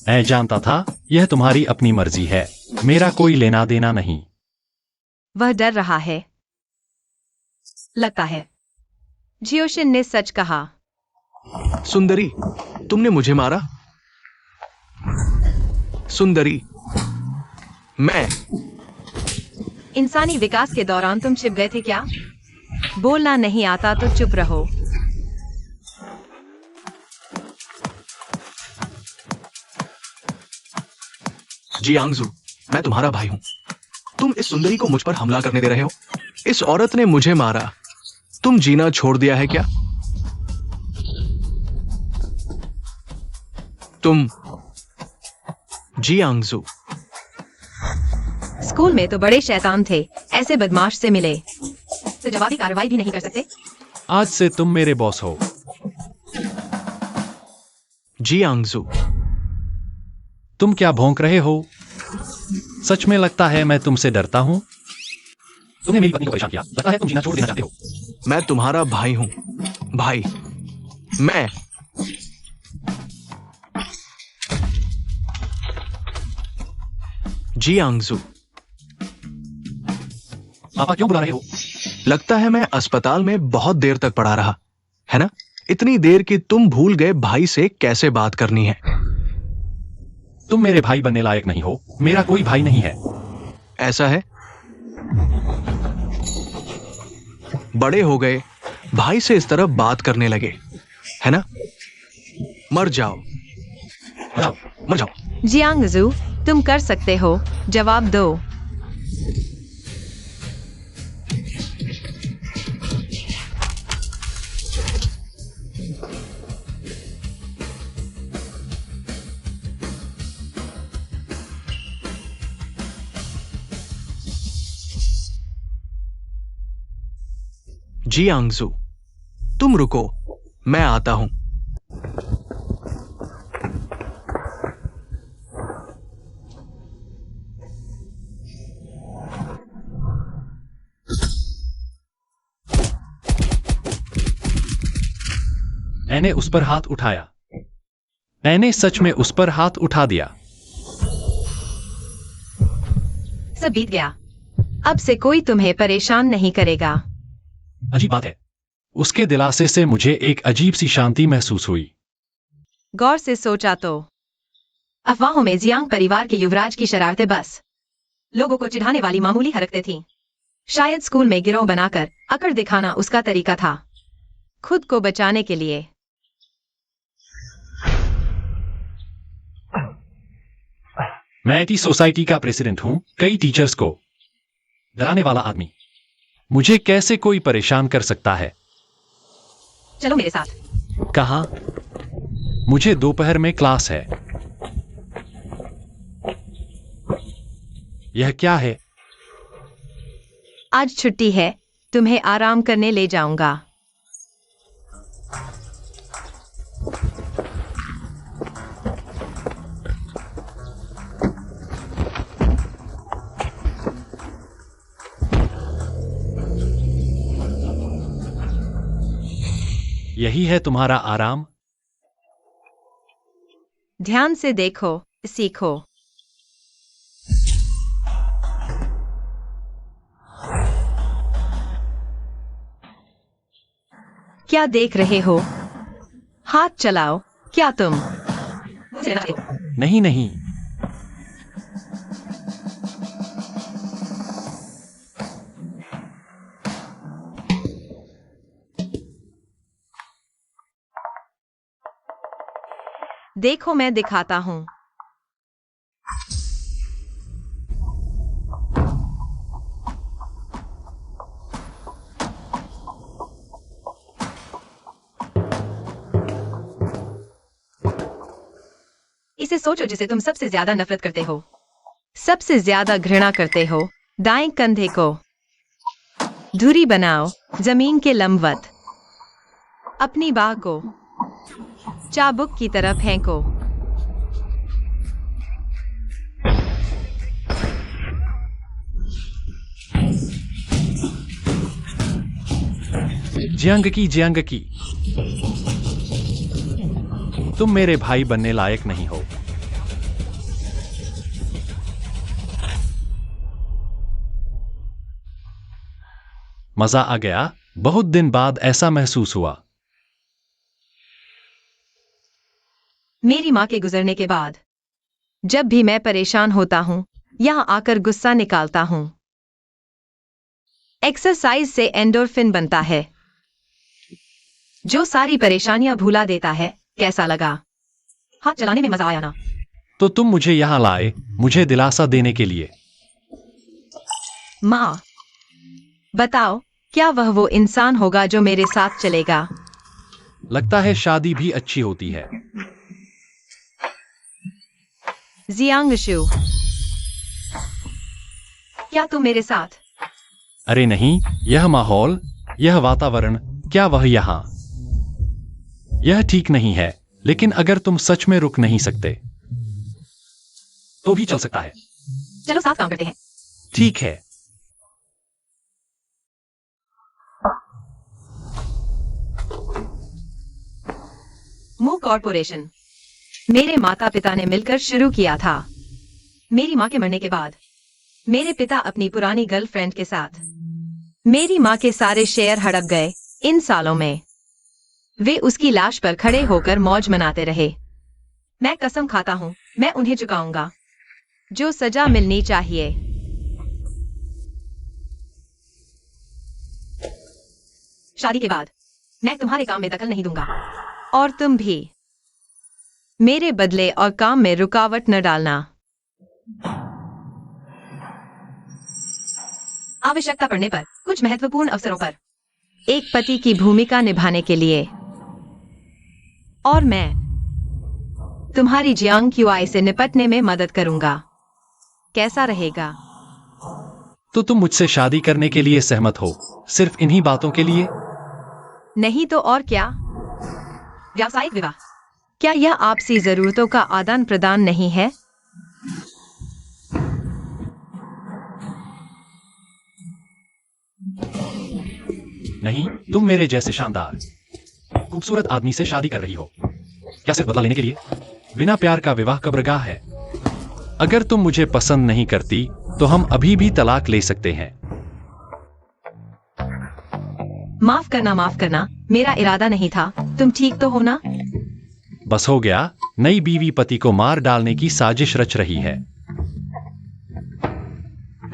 मैं जानता था यह तुम्हारी अपनी मर्जी है, मेरा कोई लेना देना नहीं। वह डर रहा है। लगता है जियोशिन ने सच कहा। सुंदरी, तुमने मुझे मारा? सुंदरी, मैं इंसानी विकास के दौरान तुम छिप गए थे क्या? बोलना नहीं आता तो चुप रहो। जियांगजू, मैं तुम्हारा भाई हूं। तुम इस सुंदरी को मुझ पर हमला करने दे रहे हो। इस औरत ने मुझे मारा। तुम जीना छोड़ दिया है क्या? तुम जियांगजू, स्कूल में तो बड़े शैतान थे, ऐसे बदमाश से मिले तो जवाबी कार्रवाई भी नहीं कर सकते। आज से तुम मेरे बॉस हो। जियांगजू, तुम क्या भौंक रहे हो? सच में लगता है मैं तुमसे डरता हूं? तुमने मेरी पत्नी को परेशान किया, लगता है तुम जीना छोड़ देना चाहते हो। मैं तुम्हारा भाई हूं। भाई, मैं जियांगजू। पापा क्यों बुला रहे हो? लगता है मैं अस्पताल में बहुत देर तक पड़ा रहा, है ना? इतनी देर कि तुम भूल गए भाई से कैसे बात करनी है। तुम मेरे भाई बनने लायक नहीं हो, मेरा कोई भाई नहीं है। ऐसा है? बड़े हो गए, भाई से इस तरह बात करने लगे, है ना? मर जाओ, मर जाओ। जियांगजू, तुम कर सकते हो, जवाब दो। जियांगजू, तुम रुको, मैं आता हूं। मैंने उस पर हाथ उठाया। मैंने सच में उस पर हाथ उठा दिया। सब बीत गया। अब से कोई तुम्हें परेशान नहीं करेगा। अजीब बात है, उसके दिलासे से मुझे एक अजीब सी शांति महसूस हुई। गौर से सोचा तो अफवाहों में जियांग परिवार के युवराज की शरारतें बस लोगों को चिढ़ाने वाली मामूली हरकतें थीं। शायद स्कूल में गिरोह बनाकर अकड़ दिखाना उसका तरीका था, खुद को बचाने के लिए। मैं टी सोसाइटी का प्रेसिडेंट हूं, कई टीचर्स को डराने वाला आदमी। मुझे कैसे कोई परेशान कर सकता है? चलो मेरे साथ। कहाँ? मुझे दोपहर में क्लास है। यह क्या है? आज छुट्टी है, तुम्हें आराम करने ले जाऊंगा। यही है तुम्हारा आराम? ध्यान से देखो, सीखो। क्या देख रहे हो? हाथ चलाओ। क्या तुम नहीं नहीं। देखो, मैं दिखाता हूं। इसे सोचो जिसे तुम सबसे ज्यादा नफरत करते हो, सबसे ज्यादा घृणा करते हो। दाएं कंधे को धुरी बनाओ, जमीन के लंबवत। अपनी बाह को चाबुक की तरह फेंको। जियांगकी, तुम मेरे भाई बनने लायक नहीं हो। मजा आ गया। बहुत दिन बाद ऐसा महसूस हुआ। मेरी माँ के गुजरने के बाद जब भी मैं परेशान होता हूँ, यहाँ आकर गुस्सा निकालता हूँ। एक्सरसाइज से एंडोर्फिन बनता है, जो सारी परेशानियां भुला देता है। कैसा लगा? हाथ चलाने में मजा आया ना? तो तुम मुझे यहां लाए, मुझे दिलासा देने के लिए। माँ, बताओ, क्या वह वो इंसान होगा जो मेरे साथ चलेगा? लगता है शादी भी अच्छी होती है। जियांगशु, क्या तुम मेरे साथ? अरे नहीं, यह माहौल, यह वातावरण, क्या वह यहां? यह ठीक नहीं है, लेकिन अगर तुम सच में रुक नहीं सकते तो भी चल सकता है। चलो साथ काम करते हैं। ठीक है। मू कॉर्पोरेशन मेरे माता पिता ने मिलकर शुरू किया था। मेरी माँ के मरने के बाद मेरे पिता अपनी पुरानी गर्लफ्रेंड के साथ मेरी माँ के सारे शेयर हड़प गए। इन सालों में वे उसकी लाश पर खड़े होकर मौज मनाते रहे। मैं कसम खाता हूँ, मैं उन्हें चुकाऊंगा जो सजा मिलनी चाहिए। शादी के बाद मैं तुम्हारे काम में दखल नहीं दूंगा, और तुम भी मेरे बदले और काम में रुकावट न डालना। आवश्यकता पड़ने पर कुछ महत्वपूर्ण अवसरों पर एक पति की भूमिका निभाने के लिए, और मैं तुम्हारी जियांग क्यूआई से निपटने में मदद करूंगा। कैसा रहेगा? तो तुम मुझसे शादी करने के लिए सहमत हो, सिर्फ इन्हीं बातों के लिए? नहीं तो और क्या? व्यावसायिक विवाह, क्या यह आपसी जरूरतों का आदान प्रदान नहीं है? नहीं, तुम मेरे जैसे शानदार खूबसूरत आदमी से शादी कर रही हो, क्या सिर्फ बदला लेने के लिए? बिना प्यार का विवाह कब्रगाह है। अगर तुम मुझे पसंद नहीं करती तो हम अभी भी तलाक ले सकते हैं। माफ करना, मेरा इरादा नहीं था। तुम ठीक तो हो ना? बस हो गया, नई बीवी पति को मार डालने की साजिश रच रही है।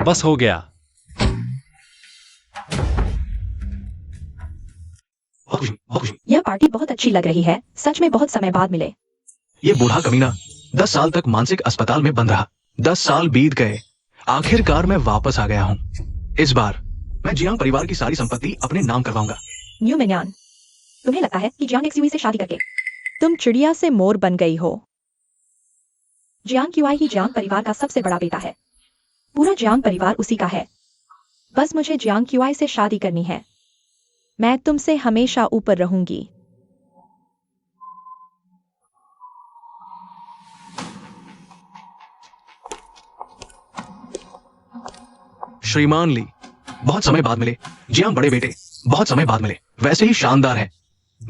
बस हो गया। बहुत खुशी। यह पार्टी बहुत अच्छी लग रही है, सच में बहुत समय बाद मिले। ये बूढ़ा कमीना 10 साल तक मानसिक अस्पताल में बंद रहा। 10 साल बीत गए, आखिरकार मैं वापस आ गया हूँ। इस बार मैं जियांग परिवार की सारी संपत्ति अपने नाम करवाऊंगा। न्यू मिन्यान, तुम्हें लगता है कि जियांग एक्सयूवी से शादी करके तुम चिड़िया से मोर बन गई हो? जियांग क्यूआई ही जियांग परिवार का सबसे बड़ा बेटा है। पूरा जियांग परिवार उसी का है। बस मुझे जियांग क्यूआई से शादी करनी है। मैं तुमसे हमेशा ऊपर रहूंगी। श्रीमान ली, बहुत समय बाद मिले। जियांग बड़े बेटे, बहुत समय बाद मिले। वैसे ही शानदार है।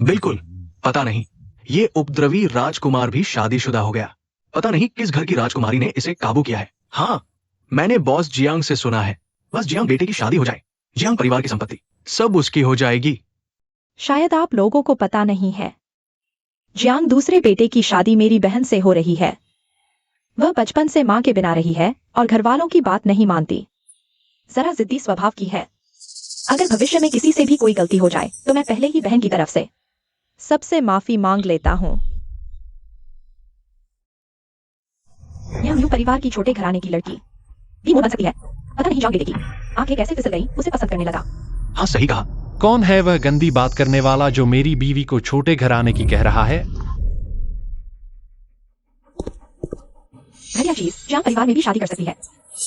बिल्कुल पता नहीं। ये उपद्रवी राजकुमार भी शादीशुदा हो गया। पता नहीं किस घर की राजकुमारी ने इसे काबू किया है। हाँ, मैंने बॉस जियांग से सुना है, बस जियांग बेटे की शादी हो जाए, जियांग परिवार की संपत्ति सब उसकी हो जाएगी। शायद आप लोगों को पता नहीं है, जियांग दूसरे बेटे की शादी मेरी बहन से हो रही है। वह बचपन से मां के बिना रही है और घर वालों की बात नहीं मानती, जरा जिद्दी स्वभाव की है। अगर भविष्य में किसी से भी कोई गलती हो जाए तो मैं पहले ही बहन की तरफ से सबसे माफी मांग लेता हूँ। यह म्यू परिवार की छोटे घराने की लड़की भी बन सकती है। पता नहीं जाओ बेटे की आंखें कैसे फिसल गई, उसे पसंद करने लगा। हाँ सही कहा। कौन है वह गंदी बात करने वाला जो मेरी बीवी को छोटे घराने की कह रहा है? घटिया चीज, जियांग परिवार में भी शादी कर सकती है।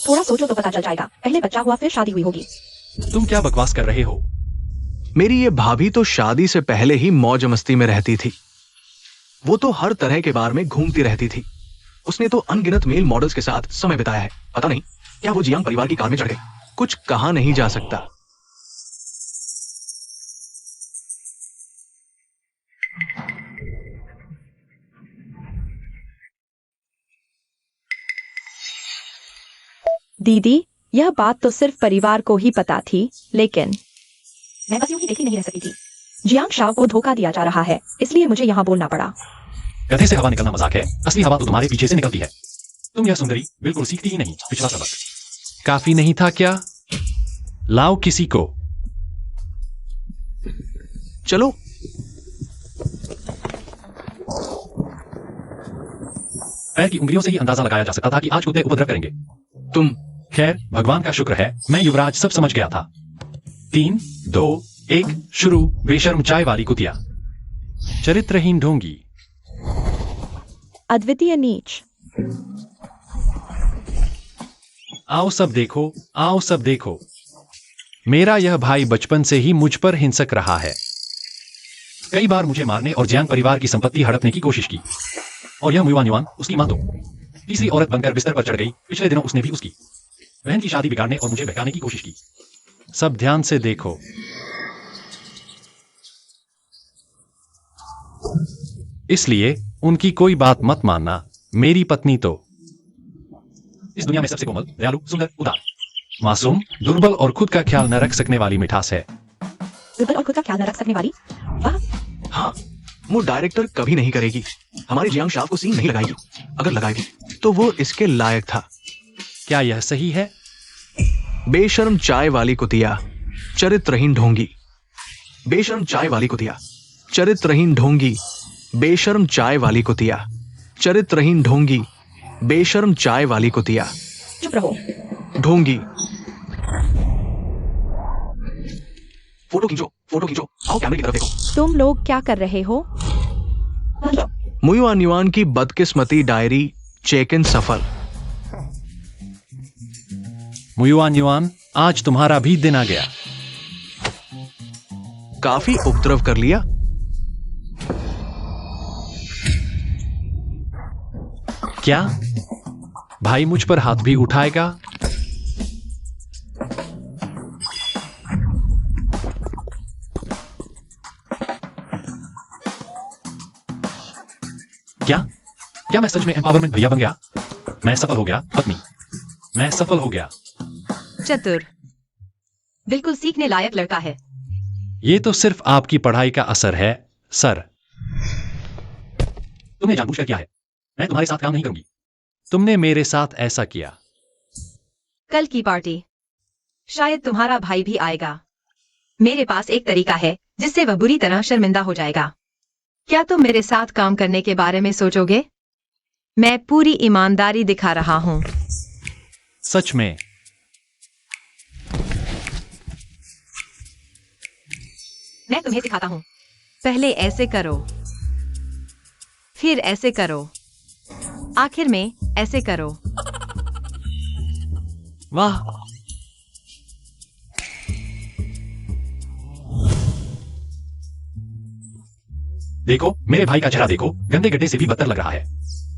थोड़ा सोचो तो पता चल जाएगा, पहले बच्चा हुआ फिर शादी हुई होगी। तुम क्या बकवास कर रहे हो? मेरी ये भाभी तो शादी से पहले ही मौज मस्ती में रहती थी। वो तो हर तरह के बार में घूमती रहती थी। उसने तो अनगिनत मेल मॉडल्स के साथ समय बिताया है। पता नहीं क्या वो जियांग परिवार की कार में चढ़ गई। कुछ कहा नहीं जा सकता। दीदी, यह बात तो सिर्फ परिवार को ही पता थी, लेकिन मैं बस यूं ही देखी नहीं रह सकी थी। जियांग शाओ को धोखा दिया जा रहा है, इसलिए मुझे यहाँ बोलना पड़ा। गधे से हवा निकलना मजाक है, असली हवा तो तुम्हारे पीछे से निकलती है। तुम यह सुंदरी बिल्कुल सीखती ही नहीं। पिछला सबक काफी नहीं था क्या? लाओ किसी को। चलो। पैर की उंगलियों से ही अंदाजा लगाया जा सकता था कि आज कुत्ते उपद्रव करेंगे। तुम खैर, भगवान का शुक्र है मैं युवराज सब समझ गया था। 3, 2, 1 शुरू। बेशर्म चाय वाली कुतिया, चरित्रहीन ढोंगी, अद्वितीय नीच। आओ सब देखो, आओ सब देखो। मेरा यह भाई बचपन से ही मुझ पर हिंसक रहा है। कई बार मुझे मारने और जियांग परिवार की संपत्ति हड़पने की कोशिश की। और यह मुयुआन युआन, उसकी मां तो तीसरी औरत बनकर बिस्तर पर चढ़ गई। पिछले दिनों उसने भी उसकी बहन की शादी बिगाड़ने और मुझे बहकाने की कोशिश की। सब ध्यान से देखो। इसलिए उनकी कोई बात मत मानना। मेरी पत्नी तो इस दुनिया में सबसे कोमल, दयालु, सुंदर, उदार, मासूम, दुर्बल और खुद का ख्याल न रख सकने वाली मिठास है। दुर्बल और खुद का ख्याल न रख सकने वाली? वाह। हाँ, वो डायरेक्टर कभी नहीं करेगी। हमारे जियांग शाव को सीन नहीं लगाएगी। अगर लगाएगी तो वो इसके लायक था। क्या यह सही है? बेशर्म चाय वाली कुतिया, चरित्रहीन ढोंगी। बेशर्म चाय वाली कुतिया, चरित्रहीन ढोंगी। बेशर्म चाय वाली कुतिया, चरित्रहीन ढोंगी। बेशर्म चाय वाली कुतिया। चुप रहो। ढोंगी। फोटो खींचो, फोटो खींचो। आओ कैमरे की तरफ देखो। तुम लोग क्या कर रहे हो? मुयुआन युआन की बदकिस्मती डायरी चेक इन सफल। मुयुआन युआन, आज तुम्हारा भी दिन आ गया। काफी उपद्रव कर लिया। क्या भाई मुझ पर हाथ भी उठाएगा? क्या मैं सच में एम्पावरमेंट भैया बन गया? मैं सफल हो गया पत्नी, मैं सफल हो गया। चतुर, बिल्कुल सीखने लायक लड़का है। ये तो सिर्फ आपकी पढ़ाई का असर है सर। तुमने जानबूझकर किया है। मैं तुम्हारे साथ काम नहीं करूंगी। तुमने मेरे साथ ऐसा किया। कल की पार्टी शायद तुम्हारा भाई भी आएगा। मेरे पास एक तरीका है जिससे वह बुरी तरह शर्मिंदा हो जाएगा। क्या तुम मेरे साथ काम करने के बारे में सोचोगे? मैं पूरी ईमानदारी दिखा रहा हूं। सच में? मैं तुम्हें सिखाता हूं। पहले ऐसे करो, फिर ऐसे करो, आखिर में ऐसे करो। वाह, देखो मेरे भाई का चेहरा देखो, गंदे गड्ढे से भी बदतर लग रहा है।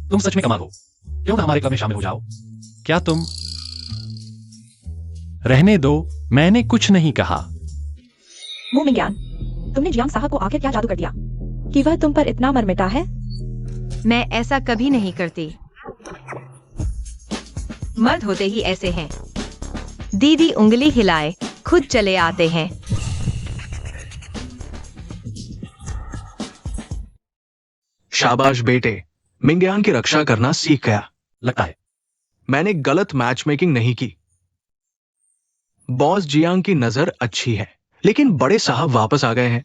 तुम सच में कमाल हो। क्यों ना हमारे क्लब में शामिल हो जाओ? क्या तुम? रहने दो, मैंने कुछ नहीं कहा। मुंह में ज्ञान। तुमने जियांग साहब को आखिर क्या जादू कर दिया? कि वह तुम पर इतना मरमिटा है? मैं ऐसा कभी नहीं करती। मर्द होते ही ऐसे हैं। दीदी उंगली हिलाए खुद चले आते हैं। शाबाश बेटे, मिंगयान की रक्षा करना सीख गया। लगता है मैंने गलत मैच मेकिंग नहीं की। बॉस जियांग की नजर अच्छी है, लेकिन बड़े साहब वापस आ गए हैं।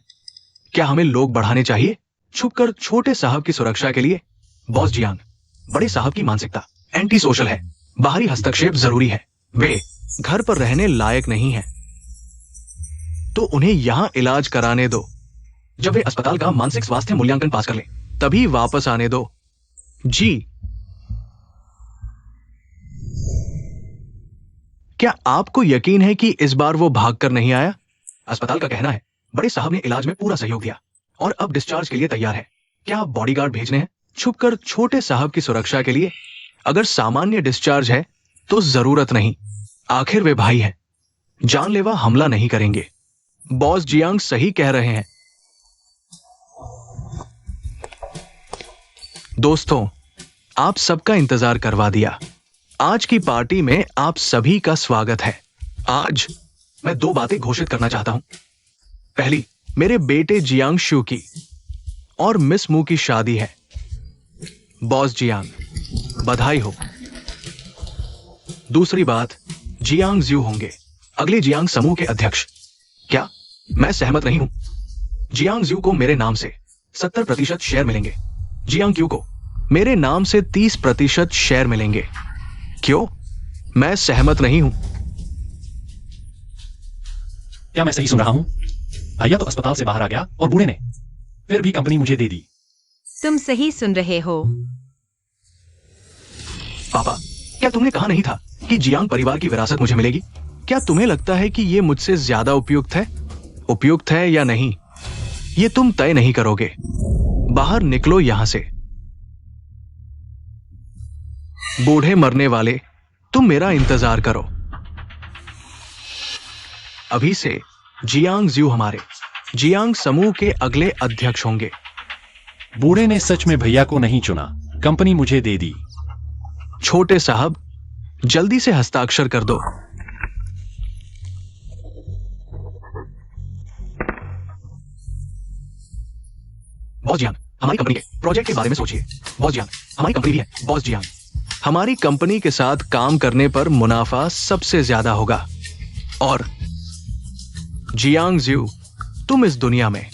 क्या हमें लोग बढ़ाने चाहिए छुपकर छोटे साहब की सुरक्षा के लिए? बॉस जियांग, बड़े साहब की मानसिकता एंटी सोशल है। बाहरी हस्तक्षेप जरूरी है। वे घर पर रहने लायक नहीं है, तो उन्हें यहां इलाज कराने दो। जब वे अस्पताल का मानसिक स्वास्थ्य मूल्यांकन पास कर लें, तभी वापस आने दो। जी। क्या आपको यकीन है कि इस बार वो भागकर नहीं आया? अस्पताल का कहना है बड़े साहब ने इलाज में पूरा सहयोग दिया और अब डिस्चार्ज के लिए तैयार है। क्या आप बॉडीगार्ड भेजने हैं छुपकर छोटे साहब की सुरक्षा के लिए? अगर सामान्य डिस्चार्ज है तो जरूरत नहीं। आखिर वे भाई हैं, जानलेवा हमला नहीं करेंगे। बॉस जियांग सही कह रहे हैं। दोस्तों, आप सबका इंतजार करवा दिया। आज की पार्टी में आप सभी का स्वागत है। आज मैं 2 बातें घोषित करना चाहता हूं। पहली, मेरे बेटे जियांग शू की और मिस मू की शादी है। बॉस जियांग, बधाई हो। दूसरी बात, जियांग ज्यू होंगे अगले जियांग समूह के अध्यक्ष। क्या मैं सहमत नहीं हूं? जियांग ज्यू को मेरे नाम से 70% शेयर मिलेंगे। जियांग क्यू को मेरे नाम से 30% शेयर मिलेंगे। क्यों मैं सहमत नहीं हूं? क्या मैं सही सुन रहा हूं? भैया तो अस्पताल से बाहर आ गया और बूढ़े ने फिर भी कंपनी मुझे दे दी। तुम सही सुन रहे हो। पापा, क्या तुमने कहा नहीं था कि जियांग परिवार की विरासत मुझे मिलेगी? क्या तुम्हें लगता है कि यह मुझसे ज्यादा उपयुक्त है? उपयुक्त है या नहीं, यह तुम तय नहीं करोगे। बाहर निकलो यहां से। बूढ़े मरने वाले, तुम मेरा इंतजार करो। अभी से जियांग ज्यू हमारे जियांग समूह के अगले अध्यक्ष होंगे। बूढ़े ने सच में भैया को नहीं चुना, कंपनी मुझे दे दी। छोटे साहब, जल्दी से हस्ताक्षर कर दो। बॉस जियांग, हमारी कंपनी के प्रोजेक्ट के बारे में सोचिए। बॉस जियांग, हमारी कंपनी भी है। बॉस जियांग, हमारी कंपनी के साथ काम करने पर मुनाफा सबसे ज्यादा होगा। और जियांग ज्यू, तुम इस दुनिया में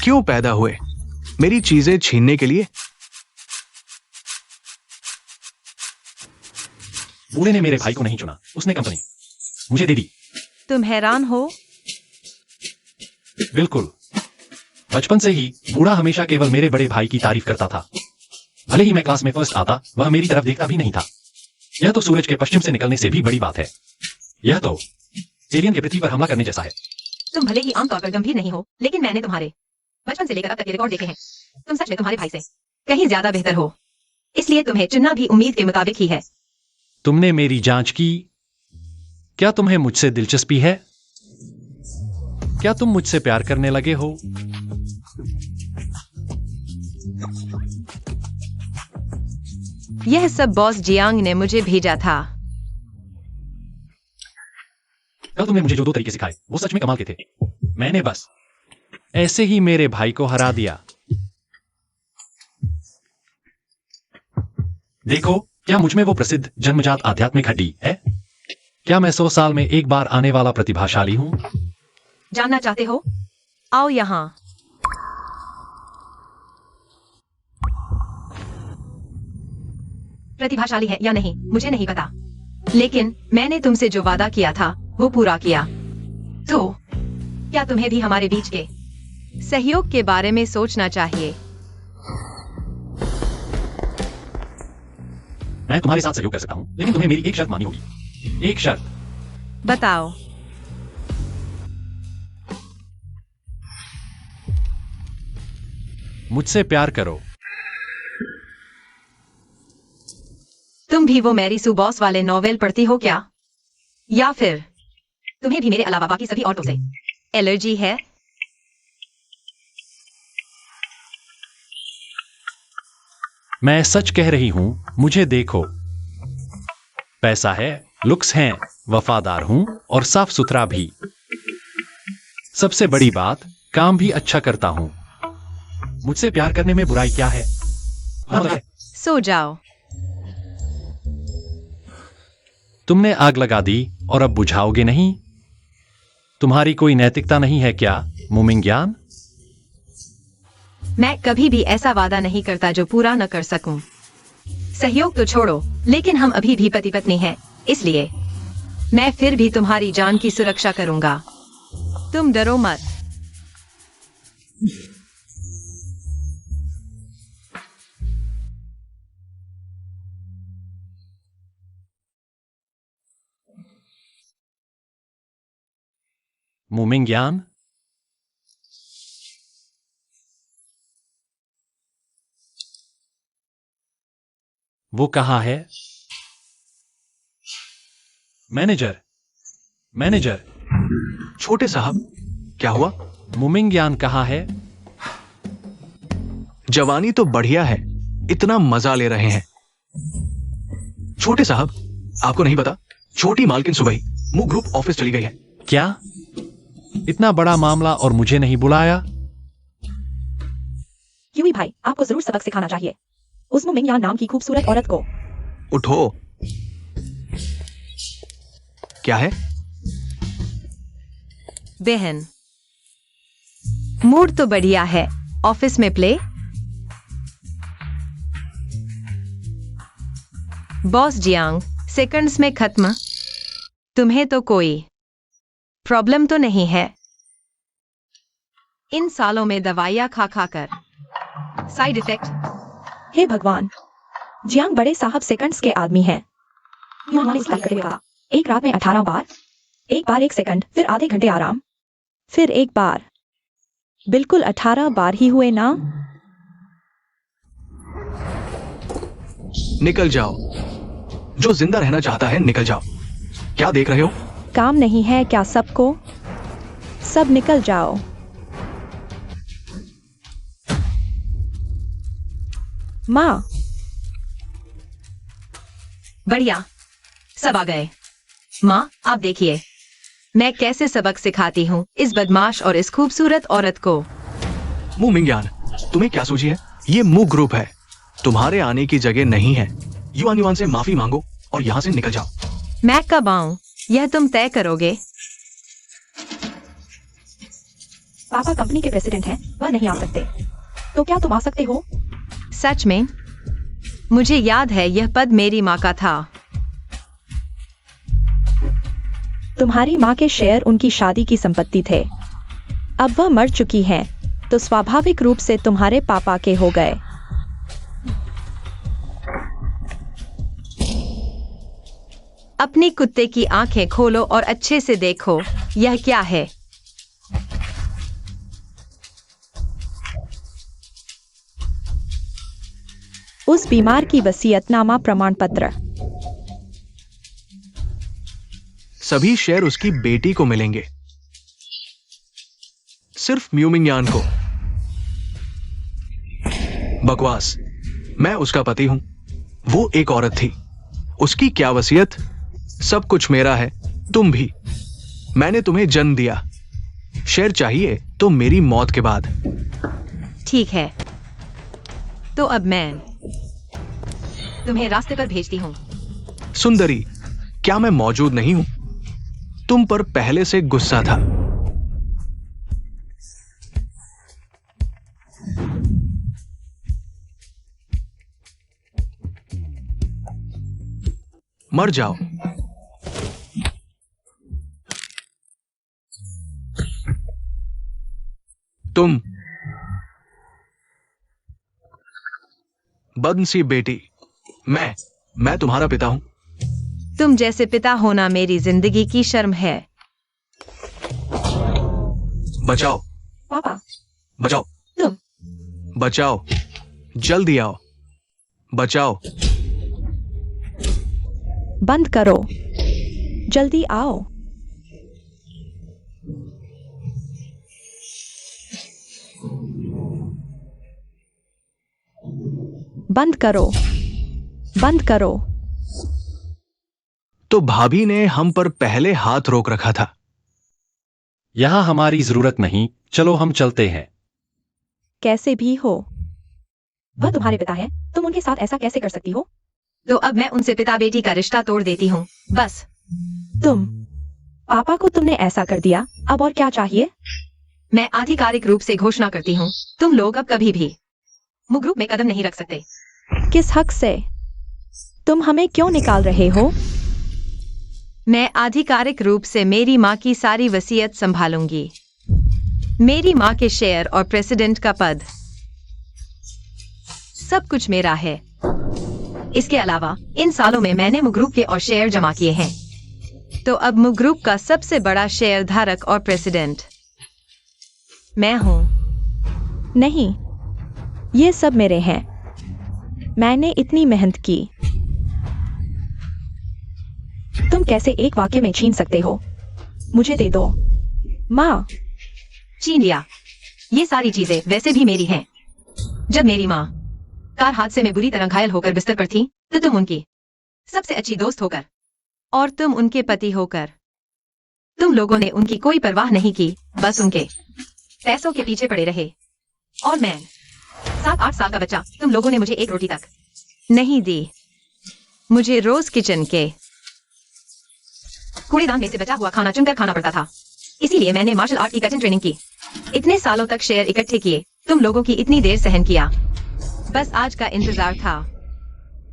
क्यों पैदा हुए? मेरी चीजें छीनने के लिए? बूढ़े ने मेरे भाई को नहीं चुना, उसने कंपनी मुझे दे दी। तुम हैरान हो? बिल्कुल। बचपन से ही बूढ़ा हमेशा केवल मेरे बड़े भाई की तारीफ करता था। भले ही मैं क्लास में फर्स्ट आता, वह मेरी तरफ देखता भी नहीं था। यह तो सूरज के पश्चिम से निकलने से भी बड़ी बात है। यह तो एलियन के पृथ्वी पर हमला करने जैसा है। तुम भले ही आमतौर पर गंभीर नहीं हो, लेकिन मैंने तुम्हारे बचपन से लेकर अब तक के रिकॉर्ड देखे हैं। तुम सच में तुम्हारे भाई से कहीं ज्यादा बेहतर हो, इसलिए तुम्हें चुनना भी उम्मीद के मुताबिक ही है। तुमने मेरी जांच की? क्या तुम्हें मुझसे दिलचस्पी है? क्या तुम मुझसे प्यार करने लगे हो? यह सब बॉस जियांग ने मुझे भेजा था। कल तुमने मुझे जो 2 तरीके सिखाए वो सच में कमाल के थे। मैंने बस ऐसे ही मेरे भाई को हरा दिया। देखो, क्या मुझ में वो प्रसिद्ध जन्मजात आध्यात्मिक हड्डी है? क्या मैं 100 साल में एक बार आने वाला प्रतिभाशाली हूं? जानना चाहते हो? आओ यहां। प्रतिभाशाली है या नहीं मुझे नहीं पता, लेकिन मैंने तुमसे जो वादा किया था वो पूरा किया। तो क्या तुम्हें भी हमारे बीच के सहयोग के बारे में सोचना चाहिए? मैं तुम्हारे साथ सहयोग कर सकता हूं, लेकिन तुम्हें मेरी एक शर्त माननी होगी। एक शर्त। बताओ। मुझसे प्यार करो। तुम भी वो मैरी सू बॉस वाले नॉवेल पढ़ती हो क्या? या फिर तुम्हें भी मेरे अलावा बाकी सभी औरतों से एलर्जी है? मैं सच कह रही हूं, मुझे देखो। पैसा है, लुक्स हैं, वफादार हूं और साफ सुथरा भी। सबसे बड़ी बात, काम भी अच्छा करता हूं। मुझसे प्यार करने में बुराई क्या है? सो जाओ। तुमने आग लगा दी और अब बुझाओगे नहीं? तुम्हारी कोई नैतिकता नहीं है क्या, मुमिंग्यान? मैं कभी भी ऐसा वादा नहीं करता जो पूरा न कर सकूं। सहयोग तो छोड़ो, लेकिन हम अभी भी पति पत्नी हैं, इसलिए मैं फिर भी तुम्हारी जान की सुरक्षा करूंगा। तुम डरो मत। मुमिंग्यान? वो कहाँ है? मैनेजर, मैनेजर, छोटे साहब, क्या हुआ? मुमिंग्यान कहाँ है? जवानी तो बढ़िया है, इतना मजा ले रहे हैं। छोटे साहब, आपको नहीं पता, छोटी मालकिन सुबह ही मू ग्रुप ऑफिस चली गई है। क्या? इतना बड़ा मामला और मुझे नहीं बुलाया? यूई भाई, आपको जरूर सबक सिखाना चाहिए उस मुमिंग्यान नाम की खूबसूरत औरत को। उठो। क्या है? बहन, मूड तो बढ़िया है। ऑफिस में प्ले? बॉस जियांग, सेकंड्स में खत्म। तुम्हें तो कोई प्रॉब्लम तो नहीं है? इन सालों में दवाइयां खा खा कर साइड इफेक्ट। हे भगवान, जियांग बड़े साहब सेकंड्स के आदमी हैं। उन्होंने इस करते हुए कहा, एक रात में 18 बार, एक बार 1 सेकंड, फिर आधे घंटे आराम, फिर एक बार। बिल्कुल 18 बार ही हुए ना? निकल जाओ। जो जिंदा रहना चाहता है निकल जाओ। क्या देख रहे हो? काम नहीं है क्या सबको? सब निकल जाओ। माँ, बढ़िया, सब आ गए। माँ, आप देखिए मैं कैसे सबक सिखाती हूँ इस बदमाश और इस खूबसूरत औरत को। मू मिंग्यान, तुम्हें क्या सूझी है? ये मू ग्रुप है, तुम्हारे आने की जगह नहीं है। युआन युआन से माफी मांगो और यहाँ से निकल जाओ। मैं कब आऊं, यह तुम तय करोगे। पापा कंपनी के प्रेसिडेंट हैं, वह नहीं आ सकते, तो क्या तुम आ सकते हो? सच में? मुझे याद है यह पद मेरी माँ का था। तुम्हारी माँ के शेयर उनकी शादी की संपत्ति थे। अब वह मर चुकी हैं, तो स्वाभाविक रूप से तुम्हारे पापा के हो गए। अपनी कुत्ते की आंखें खोलो और अच्छे से देखो, यह क्या है? उस बीमार की वसीयतनामा प्रमाण पत्र। सभी शेयर उसकी बेटी को मिलेंगे, सिर्फ म्यूमिंगयान को। बकवास, मैं उसका पति हूं, वो एक औरत थी। उसकी क्या वसीयत? सब कुछ मेरा है, तुम भी। मैंने तुम्हें जन्म दिया, शेयर चाहिए तो मेरी मौत के बाद। ठीक है, तो अब मैं तुम्हें रास्ते पर भेजती हूँ। सुंदरी, क्या मैं मौजूद नहीं हूं? तुम पर पहले से गुस्सा था। मर जाओ। तुम बदनसीब बेटी, मैं तुम्हारा पिता हूं। तुम जैसे पिता होना मेरी जिंदगी की शर्म है। बचाओ, पापा, बचाओ, तुम। बचाओ, जल्दी आओ, बचाओ। बंद करो, जल्दी आओ। बंद करो, बंद करो। तो भाभी ने हम पर पहले हाथ रोक रखा था। यहां हमारी जरूरत नहीं, चलो हम चलते हैं। कैसे भी हो, वह तुम्हारे पिता है, तुम उनके साथ ऐसा कैसे कर सकती हो? तो अब मैं उनसे पिता बेटी का रिश्ता तोड़ देती हूँ, बस। तुम, पापा को तुमने ऐसा कर दिया, अब और क्या चाहिए? मैं आधिकारिक रूप से घोषणा करती हूँ, तुम लोग अब कभी भी मु ग्रुप में कदम नहीं रख सकते। किस हक से? तुम हमें क्यों निकाल रहे हो? मैं आधिकारिक रूप से मेरी माँ की सारी वसीयत संभालूंगी। मेरी माँ के शेयर और प्रेसिडेंट का पद, सब कुछ मेरा है। इसके अलावा इन सालों में मैंने मु ग्रुप के और शेयर जमा किए हैं। तो अब मु ग्रुप का सबसे बड़ा शेयर धारक और प्रेसिडेंट मैं हूँ। नहीं, ये सब मेरे हैं। मैंने इतनी मेहनत की। तुम कैसे एक वाक्य में छीन सकते हो? मुझे दे दो। माँ, छीन लिया। ये सारी चीजें वैसे भी मेरी हैं। जब मेरी माँ कार हादसे में बुरी तरह घायल होकर बिस्तर पर थी, तो तुम उनकी सबसे अच्छी दोस्त होकर और तुम उनके पति होकर, तुम लोगों ने उनकी कोई परवाह नहीं की, बस उनके पैसों के पीछे पड़े रहे। और मैं 7-8 साल का बच्चा, तुम लोगों ने मुझे एक रोटी तक नहीं दी। मुझे रोज किचन के कूड़ेदान में से बचा हुआ खाना चुनकर खाना पड़ता था। इसीलिए मैंने मार्शल आर्ट की कठिन ट्रेनिंग की। इतने सालों तक शेयर इकट्ठे किए, तुम लोगों की इतनी देर सहन किया, बस आज का इंतजार था।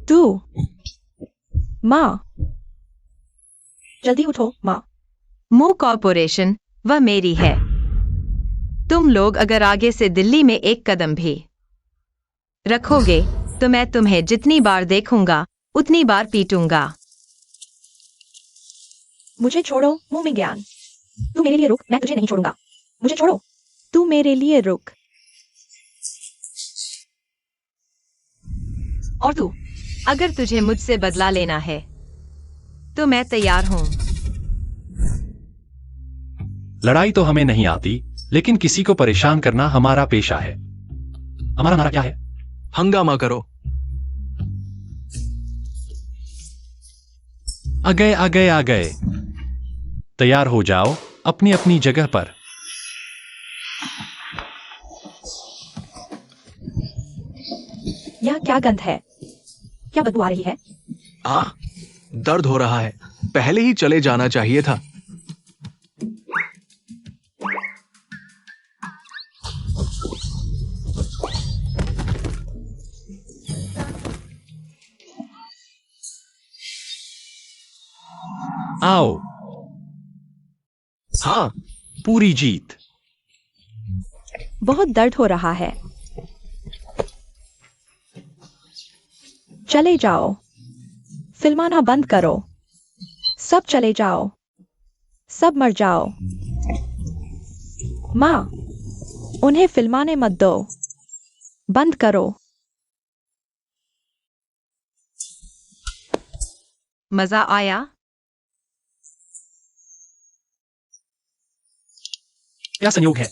तू, माँ, जल्दी उठो माँ। मु कॉर्पोरेशन वह मेरी है। तुम लोग अगर आगे से दिल्ली में एक कदम भी रखोगे, तो मैं तुम्हें जितनी बार देखूंगा उतनी बार पीटूंगा। मुझे छोड़ो, मुंह में ज्ञान। तू मेरे लिए रुक, मैं तुझे नहीं छोड़ूंगा। मुझे छोड़ो। तू मेरे लिए रुक। और तू, अगर तुझे मुझसे बदला लेना है तो मैं तैयार हूं। लड़ाई तो हमें नहीं आती, लेकिन किसी को परेशान करना हमारा पेशा है। हमारा नारा क्या है? हंगामा करो। आ गए आ गए आ गए। तैयार हो जाओ अपनी अपनी जगह पर। यह क्या गंध है? क्या बदबू आ रही है? दर्द हो रहा है। पहले ही चले जाना चाहिए था। आओ। हाँ, पूरी जीत। बहुत दर्द हो रहा है। चले जाओ। फिल्माना बंद करो। सब चले जाओ। सब मर जाओ। माँ, उन्हें फिल्माने मत दो। बंद करो। मजा आया? क्या संयोग है,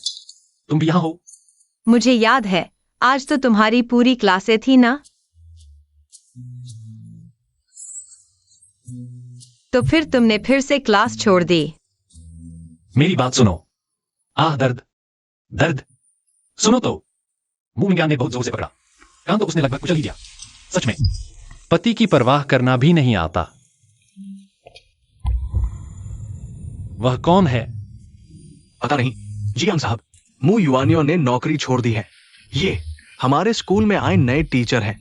तुम भी यहां हो? मुझे याद है, आज तो तुम्हारी पूरी क्लासें थी ना? तो फिर तुमने फिर से क्लास छोड़ दी। मेरी बात सुनो। दर्द दर्द। सुनो तो। मुंह ज्ञान ने बहुत जोर से पकड़ा। कान तो उसने लगभग कुचल ही दिया। सच में पति की परवाह करना भी नहीं आता। वह कौन है? पता नहीं। जियांग साहब, मु युवानियों ने नौकरी छोड़ दी है। ये हमारे स्कूल में आए नए टीचर हैं।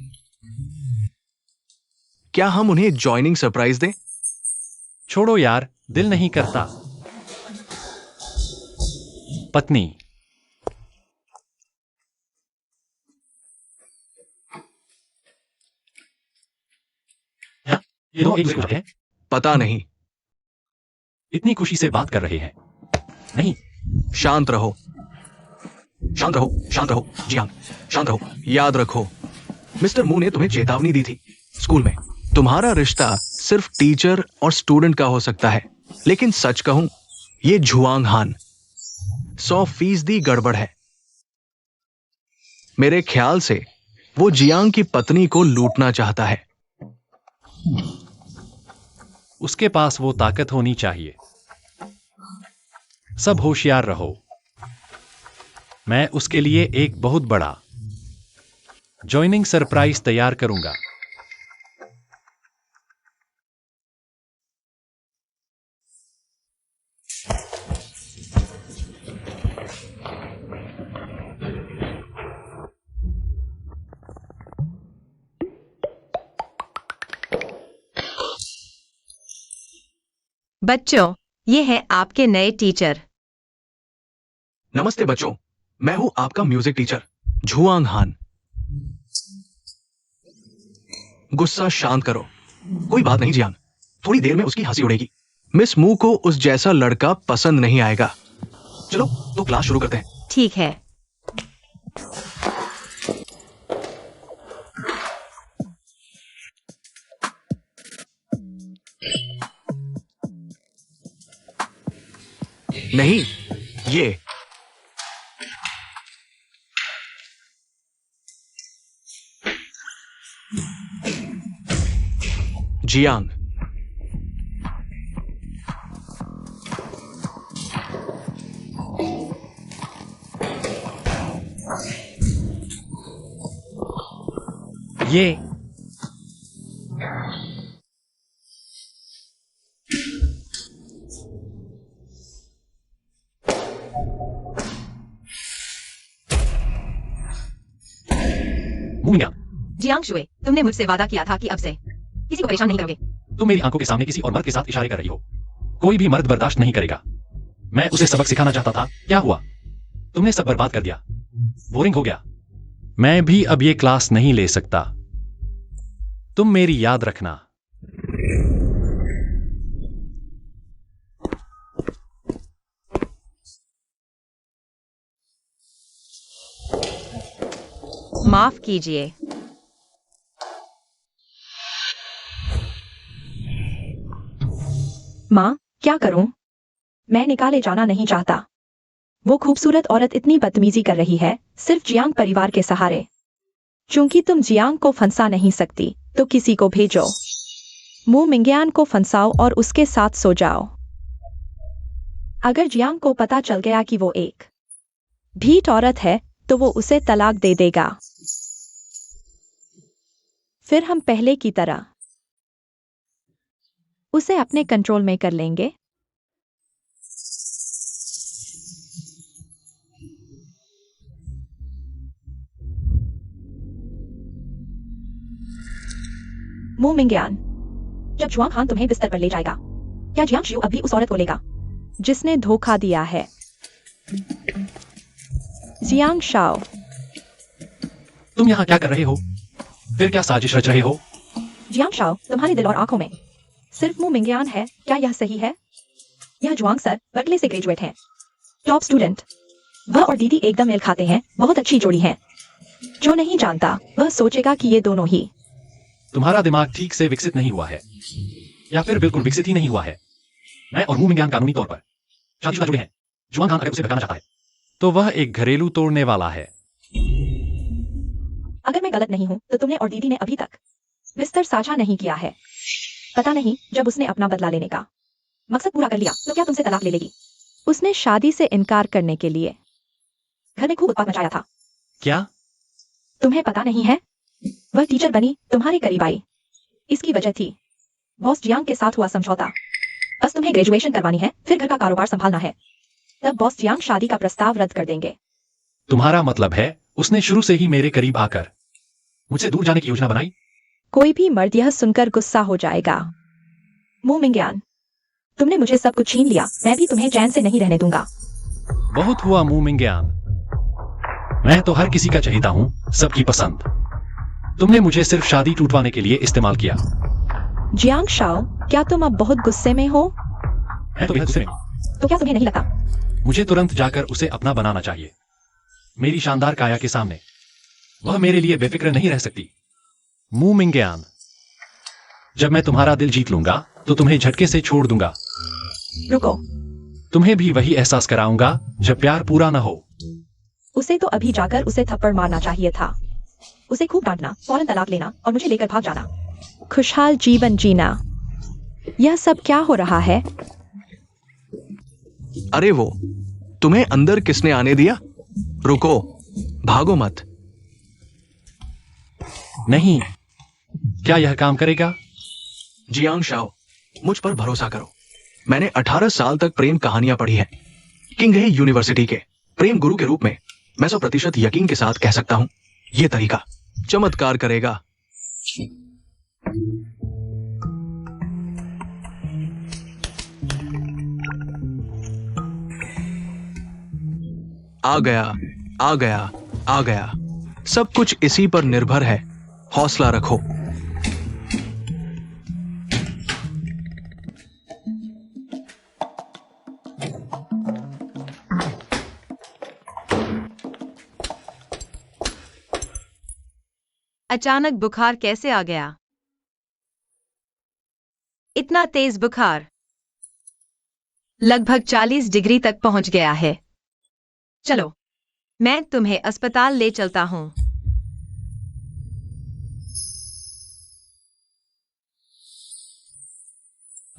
क्या हम उन्हें ज्वाइनिंग सरप्राइज दें? छोड़ो यार, दिल नहीं करता। पत्नी। ये दो एक दूसरे को जानते हैं? पता नहीं। इतनी खुशी से बात कर रहे हैं। नहीं। शांत रहो, शांत रहो, शांत रहो। जियांग, शांत रहो। याद रखो, मिस्टर मू ने तुम्हें चेतावनी दी थी। स्कूल में तुम्हारा रिश्ता सिर्फ टीचर और स्टूडेंट का हो सकता है, लेकिन सच कहूं, ये झुआंग हान 100% गड़बड़ है। मेरे ख्याल से वो जियांग की पत्नी को लूटना चाहता है। उसके पास वो ताकत होनी चाहिए। सब होशियार रहो। मैं उसके लिए एक बहुत बड़ा जॉइनिंग सरप्राइज तैयार करूंगा। बच्चों, ये है आपके नए टीचर। नमस्ते बच्चों, मैं हूं आपका म्यूजिक टीचर झुआंग हान। गुस्सा शांत करो। कोई बात नहीं जियांग, थोड़ी देर में उसकी हंसी उड़ेगी। मिस मू को उस जैसा लड़का पसंद नहीं आएगा। चलो तो क्लास शुरू करते हैं। ठीक है। नहीं, ये जियांग, ये मुंगिया, जियांग शुए, तुमने मुझसे वादा किया था कि अब से किसी को परेशान नहीं करोगे। तुम मेरी आंखों के सामने किसी और मर्द के साथ इशारे कर रही हो। कोई भी मर्द बर्दाश्त नहीं करेगा। मैं उसे सबक सिखाना चाहता था, क्या हुआ? तुमने सब बर्बाद कर दिया। बोरिंग हो गया। मैं भी अब ये क्लास नहीं ले सकता। तुम मेरी याद रखना। माफ कीजिए। माँ, क्या करूं? मैं निकाले जाना नहीं चाहता। वो खूबसूरत औरत इतनी बदतमीजी कर रही है, सिर्फ जियांग परिवार के सहारे। चूंकि तुम जियांग को फंसा नहीं सकती, तो किसी को भेजो। मू मिंगयान को फंसाओ और उसके साथ सो जाओ। अगर जियांग को पता चल गया कि वो एक ढीठ औरत है, तो वो उसे तलाक दे देगा। फिर हम पहले की तरह उसे अपने कंट्रोल में कर लेंगे। मू मिंगयान, जब जुआंग हान तुम्हें बिस्तर पर ले जाएगा, क्या जियांग शियू अब भी उस औरत को लेगा जिसने धोखा दिया है? जियांग शाओ, तुम यहाँ क्या कर रहे हो? फिर क्या साजिश रच रहे हो? जियांग शाओ, तुम्हारे दिल और आंखों में सिर्फ मू मिंगयान है, क्या यह सही है? यह जुआंग सर बर्कले से ग्रेजुएट हैं, टॉप स्टूडेंट। वह और दीदी एकदम मेल खाते हैं, बहुत अच्छी जोड़ी है। जो नहीं जानता वह सोचेगा कि ये दोनों ही। तुम्हारा दिमाग ठीक से विकसित नहीं हुआ है, या फिर बिल्कुल विकसित ही नहीं हुआ है। मैं और मू मिंगयान कानूनी तौर पर शादीशुदा जुड़े हैं। जुआंग हान अगर उसे भगाना चाहता है, तो वह एक घरेलू तोड़ने वाला है। अगर मैं गलत नहीं हूं, तो तुमने और दीदी ने अभी तक बिस्तर साझा नहीं किया है। पता नहीं, जब उसने अपना बदला लेने का मकसद पूरा कर लिया, तो क्या तुमसे तलाक ले लेगी? उसने शादी से इनकार करने के लिए घर में खूब उत्पात मचाया था। क्या? तुम्हें पता नहीं है? वह टीचर बनी, तुम्हारे करीब आई। इसकी वजह थी बॉस जियांग के साथ हुआ समझौता। बस तुम्हें ग्रेजुएशन करवानी है, फिर घर का कारोबार संभालना है। तब बॉस जियांग शादी का प्रस्ताव रद्द कर देंगे। तुम्हारा मतलब है उसने शुरू से ही मेरे करीब आकर मुझसे दूर जाने की योजना बनाई? कोई भी मर्द यह सुनकर गुस्सा हो जाएगा। मू मिंगयान, तुमने मुझे सब कुछ छीन लिया, मैं भी तुम्हें चैन से नहीं रहने दूंगा। बहुत हुआ मू मिंगयान। मैं तो हर किसी का चहेता हूँ, सबकी पसंद। तुमने मुझे सिर्फ शादी टूटवाने के लिए इस्तेमाल किया। जियांग शाओ, क्या तुम अब बहुत गुस्से में हो? मैं तो बेहद गुस्से में हूं। तो क्या तुम्हें नहीं लगता मुझे तुरंत जाकर उसे अपना बनाना चाहिए। मेरी शानदार काया के सामने वह मेरे लिए बेफिक्र नहीं रह सकती। मू मिंगयान, जब मैं तुम्हारा दिल जीत लूंगा, तो तुम्हें झटके से छोड़ दूंगा। रुको, तुम्हें भी वही एहसास कराऊंगा जब प्यार पूरा न हो। उसे तो अभी जाकर उसे थप्पड़ मारना चाहिए था। उसे खूब डांटना, फौरन तलाक लेना और मुझे लेकर भाग जाना। खुशहाल जीवन जीना। यह सब क्या हो रहा है? अरे वो, तुम्हें अंदर किसने आने दिया? रुको, भागो मत। नहीं, क्या यह काम करेगा? जियांग शाओ, मुझ पर भरोसा करो। मैंने 18 साल तक प्रेम कहानियां पढ़ी है। किंग हे यूनिवर्सिटी के प्रेम गुरु के रूप में मैं 100% यकीन के साथ कह सकता हूं, यह तरीका चमत्कार करेगा। आ गया, आ गया, आ गया। सब कुछ इसी पर निर्भर है। हौसला रखो। अचानक बुखार कैसे आ गया? इतना तेज बुखार लगभग 40 डिग्री तक पहुंच गया है। चलो, मैं तुम्हें अस्पताल ले चलता हूं।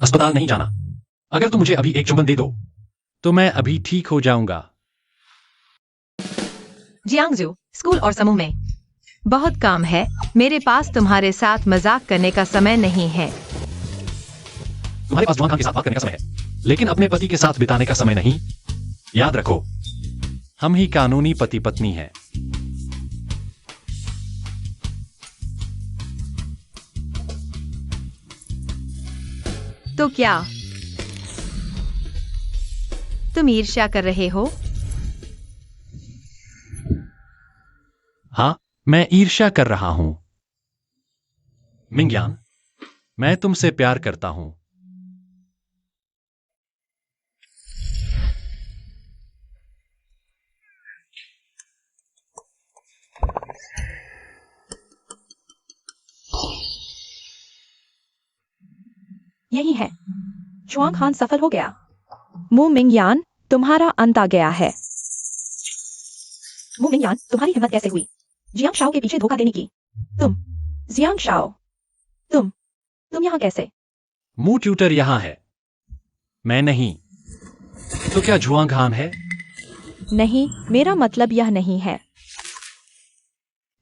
अस्पताल नहीं जाना। अगर तुम मुझे अभी एक चुंबन दे दो तो मैं अभी ठीक हो जाऊंगा। जियांगजू, स्कूल और समूह में बहुत काम है। मेरे पास तुम्हारे साथ मजाक करने का समय नहीं है। तुम्हारे पास जवान खान के साथ बात करने का समय है, लेकिन अपने पति के साथ बिताने का समय नहीं। याद रखो, हम ही कानूनी पति पत्नी हैं। तो क्या तुम ईर्ष्या कर रहे हो? हाँ, मैं ईर्ष्या कर रहा हूं। मिंगयान, मैं तुमसे प्यार करता हूं। यही है। जुआंग खान सफल हो गया। मु मिंगयान, तुम्हारा अंत आ गया है। मु मिंगयान, तुम्हारी हिम्मत कैसे हुई जियांग शाओ के पीछे धोखा देने की? तुम जियांग शाओ, तुम यहाँ कैसे? मू ट्यूटर यहां है, मैं नहीं। तो क्या जुआंग खान है? नहीं, मेरा मतलब यह नहीं है।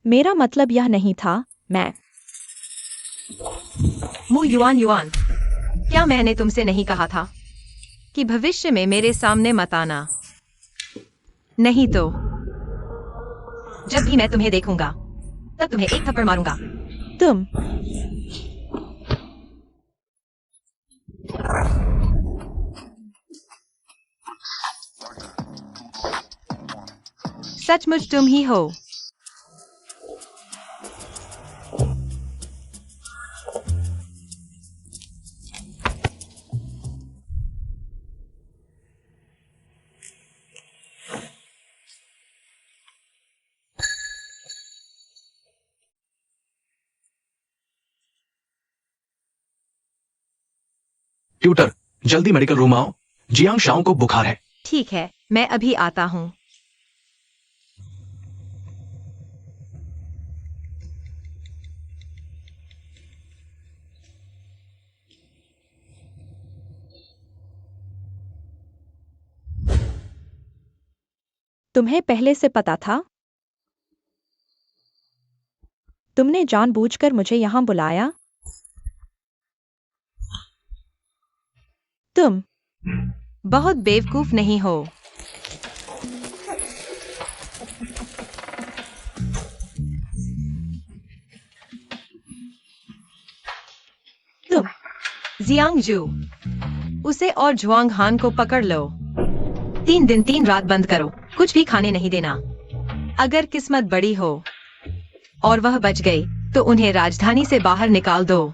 मेरा मतलब यह नहीं था। मैं मु युआन, क्या मैंने तुमसे नहीं कहा था कि भविष्य में मेरे सामने मत आना? नहीं तो जब भी मैं तुम्हें देखूंगा तब तुम्हें एक थप्पड़ मारूंगा। तुम सचमुच तुम ही हो। ट्यूटर, जल्दी मेडिकल रूम आओ। जियांग शाओ को बुखार है। ठीक है, मैं अभी आता हूं। तुम्हें पहले से पता था? तुमने जानबूझकर मुझे यहां बुलाया? तुम बहुत बेवकूफ नहीं हो। तुम जियांगजू, उसे और जुआंग हान को पकड़ लो। 3 दिन 3 रात बंद करो, कुछ भी खाने नहीं देना। अगर किस्मत बड़ी हो और वह बच गई तो उन्हें राजधानी से बाहर निकाल दो।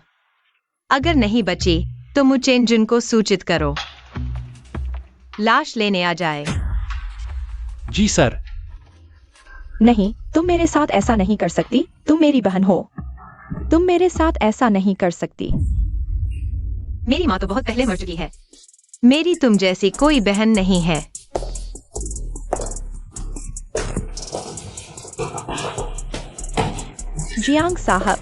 अगर नहीं बची तो मु चेनजुन को सूचित करो, लाश लेने आ जाए। जी सर। नहीं, तुम मेरे साथ ऐसा नहीं कर सकती। तुम मेरी बहन हो। तुम मेरे साथ ऐसा नहीं कर सकती। मेरी माँ तो बहुत पहले मर चुकी है। मेरी तुम जैसी कोई बहन नहीं है। जियांग साहब,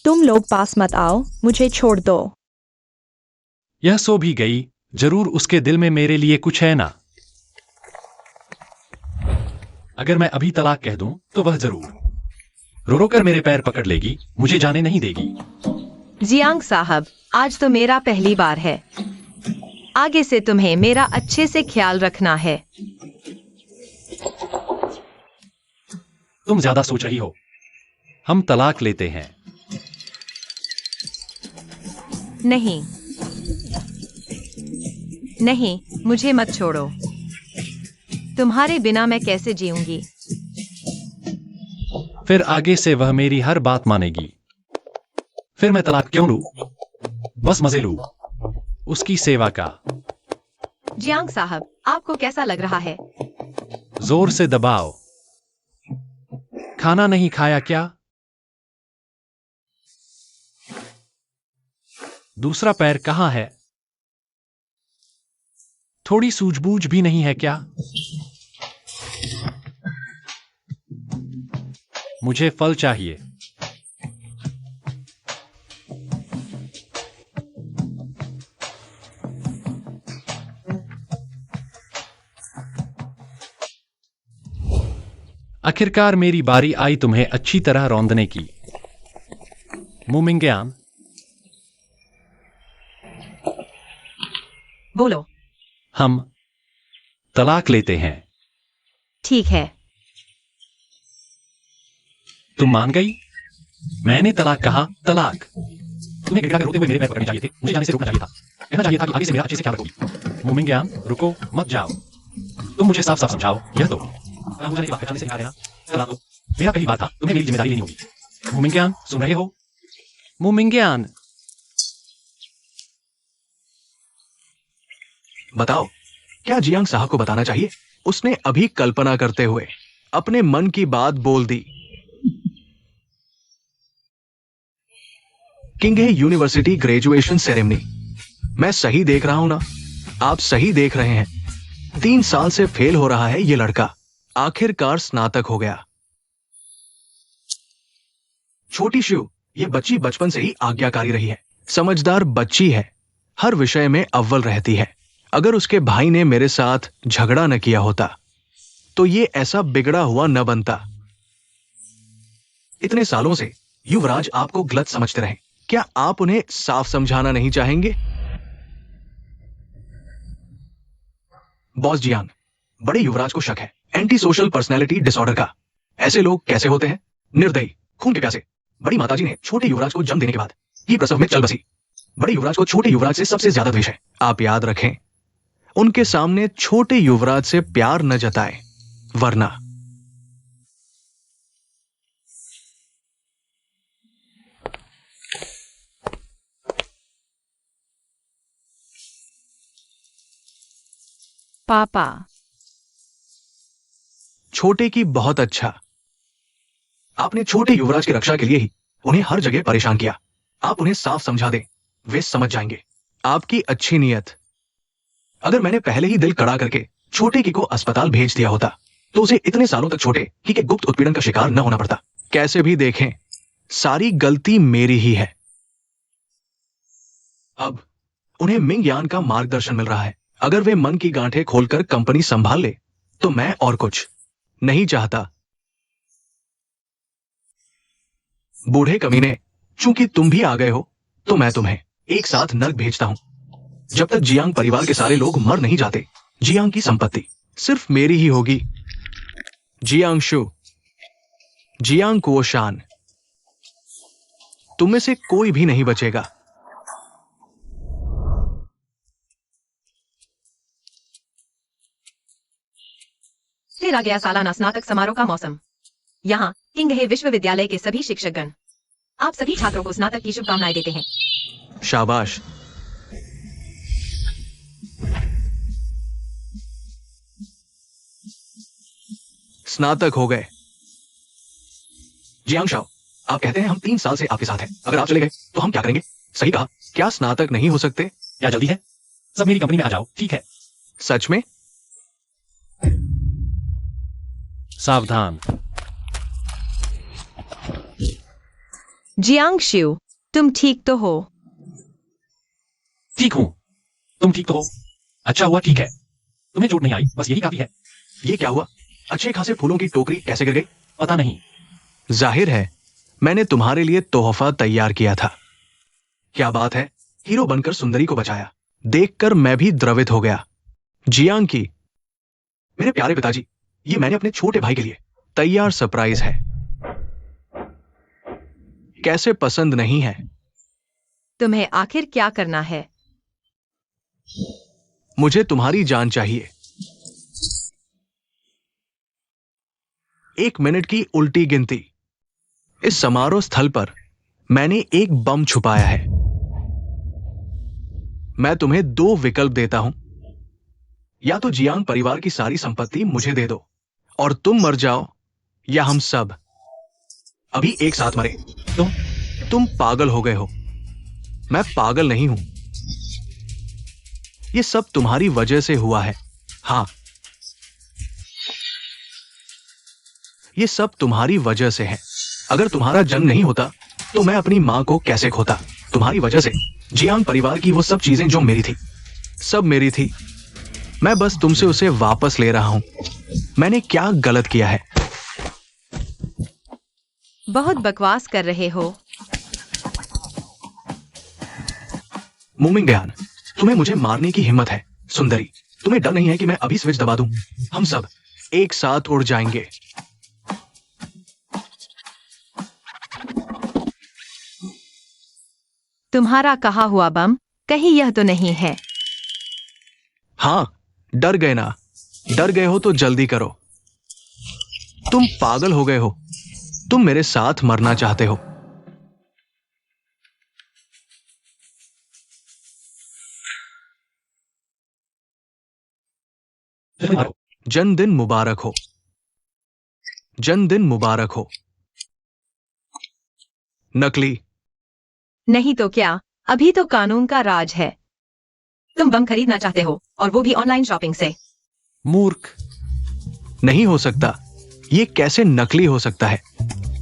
तुम लोग पास मत आओ, मुझे छोड़ दो। यह सो भी गई, जरूर उसके दिल में मेरे लिए कुछ है ना। अगर मैं अभी तलाक कह दूं तो वह जरूर रो रो कर मेरे पैर पकड़ लेगी, मुझे जाने नहीं देगी। जियांग साहब, आज तो मेरा पहली बार है। आगे से तुम्हें मेरा अच्छे से ख्याल रखना है। तुम ज्यादा सोच रही हो। हम तलाक लेते हैं। नहीं नहीं, मुझे मत छोड़ो। तुम्हारे बिना मैं कैसे जीऊंगी। फिर आगे से वह मेरी हर बात मानेगी। फिर मैं तलाक क्यों लूं? बस मजे लूं उसकी सेवा का। जियांग साहब, आपको कैसा लग रहा है? जोर से दबाओ। खाना नहीं खाया क्या? दूसरा पैर कहाँ है? थोड़ी सूझबूझ भी नहीं है क्या? मुझे फल चाहिए। आखिरकार मेरी बारी आई तुम्हें अच्छी तरह रौंदने की। मुमिंग्यान, बोलो। हम तलाक लेते हैं। ठीक है। तुम मान गई? मैंने तलाक कहा, तलाक। तुम्हें गिड़गिड़ा कर रोते हुए मेरे पैर पकड़ने चाहिए थे, मुझे जाने से रोकना चाहिए था। कहना चाहिए था कि आगे से मेरा अच्छे से ख्याल रखोगी। मुमिंग्यान, रुको, मत जाओ। तुम मुझे साफ साफ समझाओ, यह तो मुझे बात पहचानने से कहा देना। तलाक लो। मेरा पहली बात था, तुम्हें मेरी जिम्मेदारी लेनी होगी। मुमिंग्यान, सुन रहे हो? मुमिंग्यान, बताओ, क्या जियांग साहब को बताना चाहिए? उसने अभी कल्पना करते हुए अपने मन की बात बोल दी। किंगहे यूनिवर्सिटी ग्रेजुएशन सेरेमनी। मैं सही देख रहा हूं ना? आप सही देख रहे हैं। 3 साल से फेल हो रहा है ये लड़का, आखिरकार स्नातक हो गया। छोटी शिव, ये बच्ची बचपन से ही आज्ञाकारी रही है, समझदार बच्ची है, हर विषय में अव्वल रहती है। अगर उसके भाई ने मेरे साथ झगड़ा न किया होता तो ये ऐसा बिगड़ा हुआ न बनता। इतने सालों से युवराज आपको गलत समझते रहे, क्या आप उन्हें साफ समझाना नहीं चाहेंगे? बॉस जियांग, बड़े युवराज को शक है एंटी सोशल पर्सनैलिटी डिसऑर्डर का। ऐसे लोग कैसे होते हैं? निर्दयी, खून के प्यासे। बड़ी माताजी ने छोटे युवराज को जन्म देने के बाद ही प्रसव में चल बसी। बड़े युवराज को छोटे युवराज से सबसे ज्यादा द्वेष है। आप याद रखें, उनके सामने छोटे युवराज से प्यार न जताएं, वरना। पापा। छोटे की बहुत अच्छा। आपने छोटे युवराज की रक्षा के लिए ही उन्हें हर जगह परेशान किया। आप उन्हें साफ समझा दें, वे समझ जाएंगे। आपकी अच्छी नीयत। अगर मैंने पहले ही दिल कड़ा करके छोटे की को अस्पताल भेज दिया होता तो उसे इतने सालों तक छोटे की के गुप्त उत्पीड़न का शिकार न होना पड़ता। कैसे भी देखें, सारी गलती मेरी ही है। अब उन्हें मिंग यान का मार्गदर्शन मिल रहा है। अगर वे मन की गांठें खोलकर कंपनी संभाल ले तो मैं और कुछ नहीं चाहता। बूढ़े कमीने, चूंकि तुम भी आ गए हो तो मैं तुम्हें एक साथ नर्क भेजता हूं। जब तक जियांग परिवार के सारे लोग मर नहीं जाते, जियांग की संपत्ति सिर्फ मेरी ही होगी। जियांग शु, जियांग कुओशान, तुम में से कोई भी नहीं बचेगा। फिर आ गया सालाना स्नातक समारोह का मौसम। यहाँ किंगहे विश्वविद्यालय के सभी शिक्षकगण आप सभी छात्रों को स्नातक की शुभकामनाएं देते हैं। शाबाश। स्नातक हो गए। जियांग शाओ, आप कहते हैं हम 3 साल से आपके साथ हैं, अगर आप चले गए तो हम क्या करेंगे? सही कहा, क्या स्नातक नहीं हो सकते? क्या जल्दी है? सब मेरी कंपनी में आ जाओ, ठीक है? सच में? सावधान। जियांगशु, तुम ठीक तो हो? ठीक हूं। तुम ठीक तो हो? अच्छा हुआ, ठीक है। तुम्हें चोट नहीं आई, बस यही काफी है। ये क्या हुआ? अच्छे खासे फूलों की टोकरी कैसे गिर गई? पता नहीं। जाहिर है मैंने तुम्हारे लिए तोहफा तैयार किया था। क्या बात है, हीरो बनकर सुंदरी को बचाया। देखकर मैं भी द्रवित हो गया। जियांग की, मेरे प्यारे पिताजी, ये मैंने अपने छोटे भाई के लिए तैयार सरप्राइज है। कैसे पसंद नहीं है? तुम्हें आखिर क्या करना है? मुझे तुम्हारी जान चाहिए। 1 मिनट की उल्टी गिनती। इस समारोह स्थल पर मैंने एक बम छुपाया है। मैं तुम्हें 2 विकल्प देता हूं। या तो जियांग परिवार की सारी संपत्ति मुझे दे दो और तुम मर जाओ, या हम सब अभी एक साथ मरे। तुम पागल हो गए हो। मैं पागल नहीं हूं। ये सब तुम्हारी वजह से हुआ है। हां, ये सब तुम्हारी वजह से है। अगर तुम्हारा जन्म नहीं होता तो मैं अपनी मां को कैसे खोता? तुम्हारी वजह से जियांग परिवार की वो सब चीजें जो मेरी थी, सब मेरी थी। मैं बस तुमसे उसे वापस ले रहा हूं। मैंने क्या गलत किया है? बहुत बकवास कर रहे हो। मूमिंगयान, तुम्हें मुझे मारने की हिम्मत है। सुंदरी, तुम्हें डर नहीं है कि मैं अभी स्विच दबा दूं? हम सब एक साथ उड़ जाएंगे। तुम्हारा कहा हुआ बम कहीं यह तो नहीं है? हां, डर गए ना? डर गए हो तो जल्दी करो। तुम पागल हो गए हो। तुम मेरे साथ मरना चाहते हो। जन्मदिन मुबारक हो। जन्मदिन मुबारक हो। नकली। नहीं तो क्या, अभी तो कानून का राज है। तुम बम खरीदना चाहते हो और वो भी ऑनलाइन शॉपिंग से। मूर्ख। नहीं हो सकता। ये कैसे नकली हो सकता है?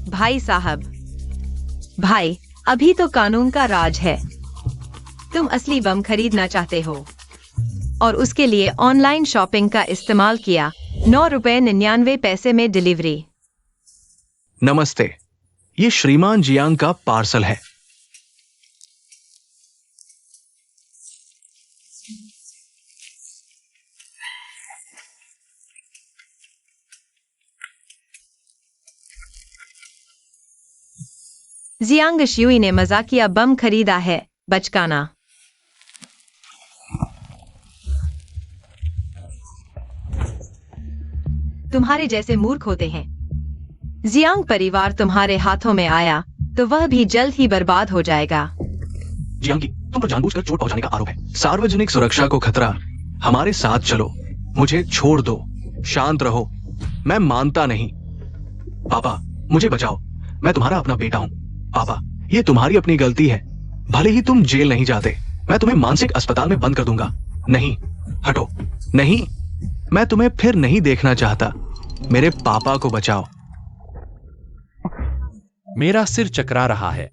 भाई साहब, भाई, अभी तो कानून का राज है। तुम असली बम खरीदना चाहते हो और उसके लिए ऑनलाइन शॉपिंग का इस्तेमाल किया। 9.99 में डिलीवरी। नमस्ते, ये श्रीमान जियांग का पार्सल है। जियांग शुई ने मजाकिया बम खरीदा है। बचकाना। तुम्हारे जैसे मूर्ख होते हैं। जियांग परिवार तुम्हारे हाथों में आया तो वह भी जल्द ही बर्बाद हो जाएगा। जियांग की, तुम पर जानबूझकर चोट पहुंचाने का आरोप है। सार्वजनिक सुरक्षा को खतरा। हमारे साथ चलो। मुझे छोड़ दो। शांत रहो। मैं मानता नहीं। पापा, मुझे बचाओ। मैं तुम्हारा अपना बेटा हूं। पापा, ये तुम्हारी अपनी गलती है। भले ही तुम जेल नहीं जाते, मैं तुम्हें मानसिक अस्पताल में बंद कर दूंगा। नहीं, हटो। नहीं, मैं तुम्हें फिर नहीं देखना चाहता। मेरे पापा को बचाओ। मेरा सिर चकरा रहा है।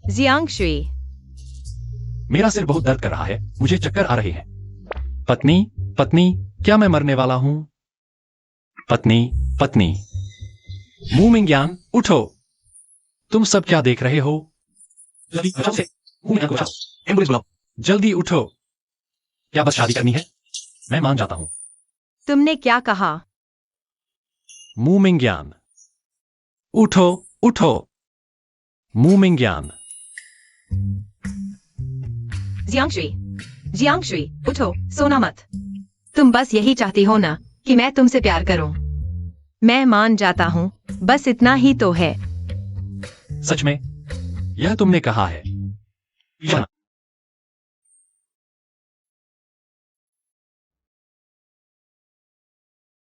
जियांग शुई, मेरा सिर बहुत दर्द कर रहा है। मुझे चक्कर आ रहे हैं। पत्नी, पत्नी, क्या मैं मरने वाला हूं? पत्नी, पत्नी। मूमिंगयान, उठो। तुम सब क्या देख रहे हो? जल्दी बचाओ से। मूमिंगयान को बचाओ। एम्बुलेंस बुलाओ। जल्दी उठो। क्या बस शादी करनी है? मैं मान जाता हूं। तुमने क्या कहा? मूमिंगयान, उठो, उठो। मूमिंगयान। जियांग शुई, उठो, सोना मत। तुम बस यही चाहती हो ना कि मैं तुमसे प्यार करूं? मैं मान जाता हूं, बस इतना ही तो है। सच में? यह तुमने कहा है? या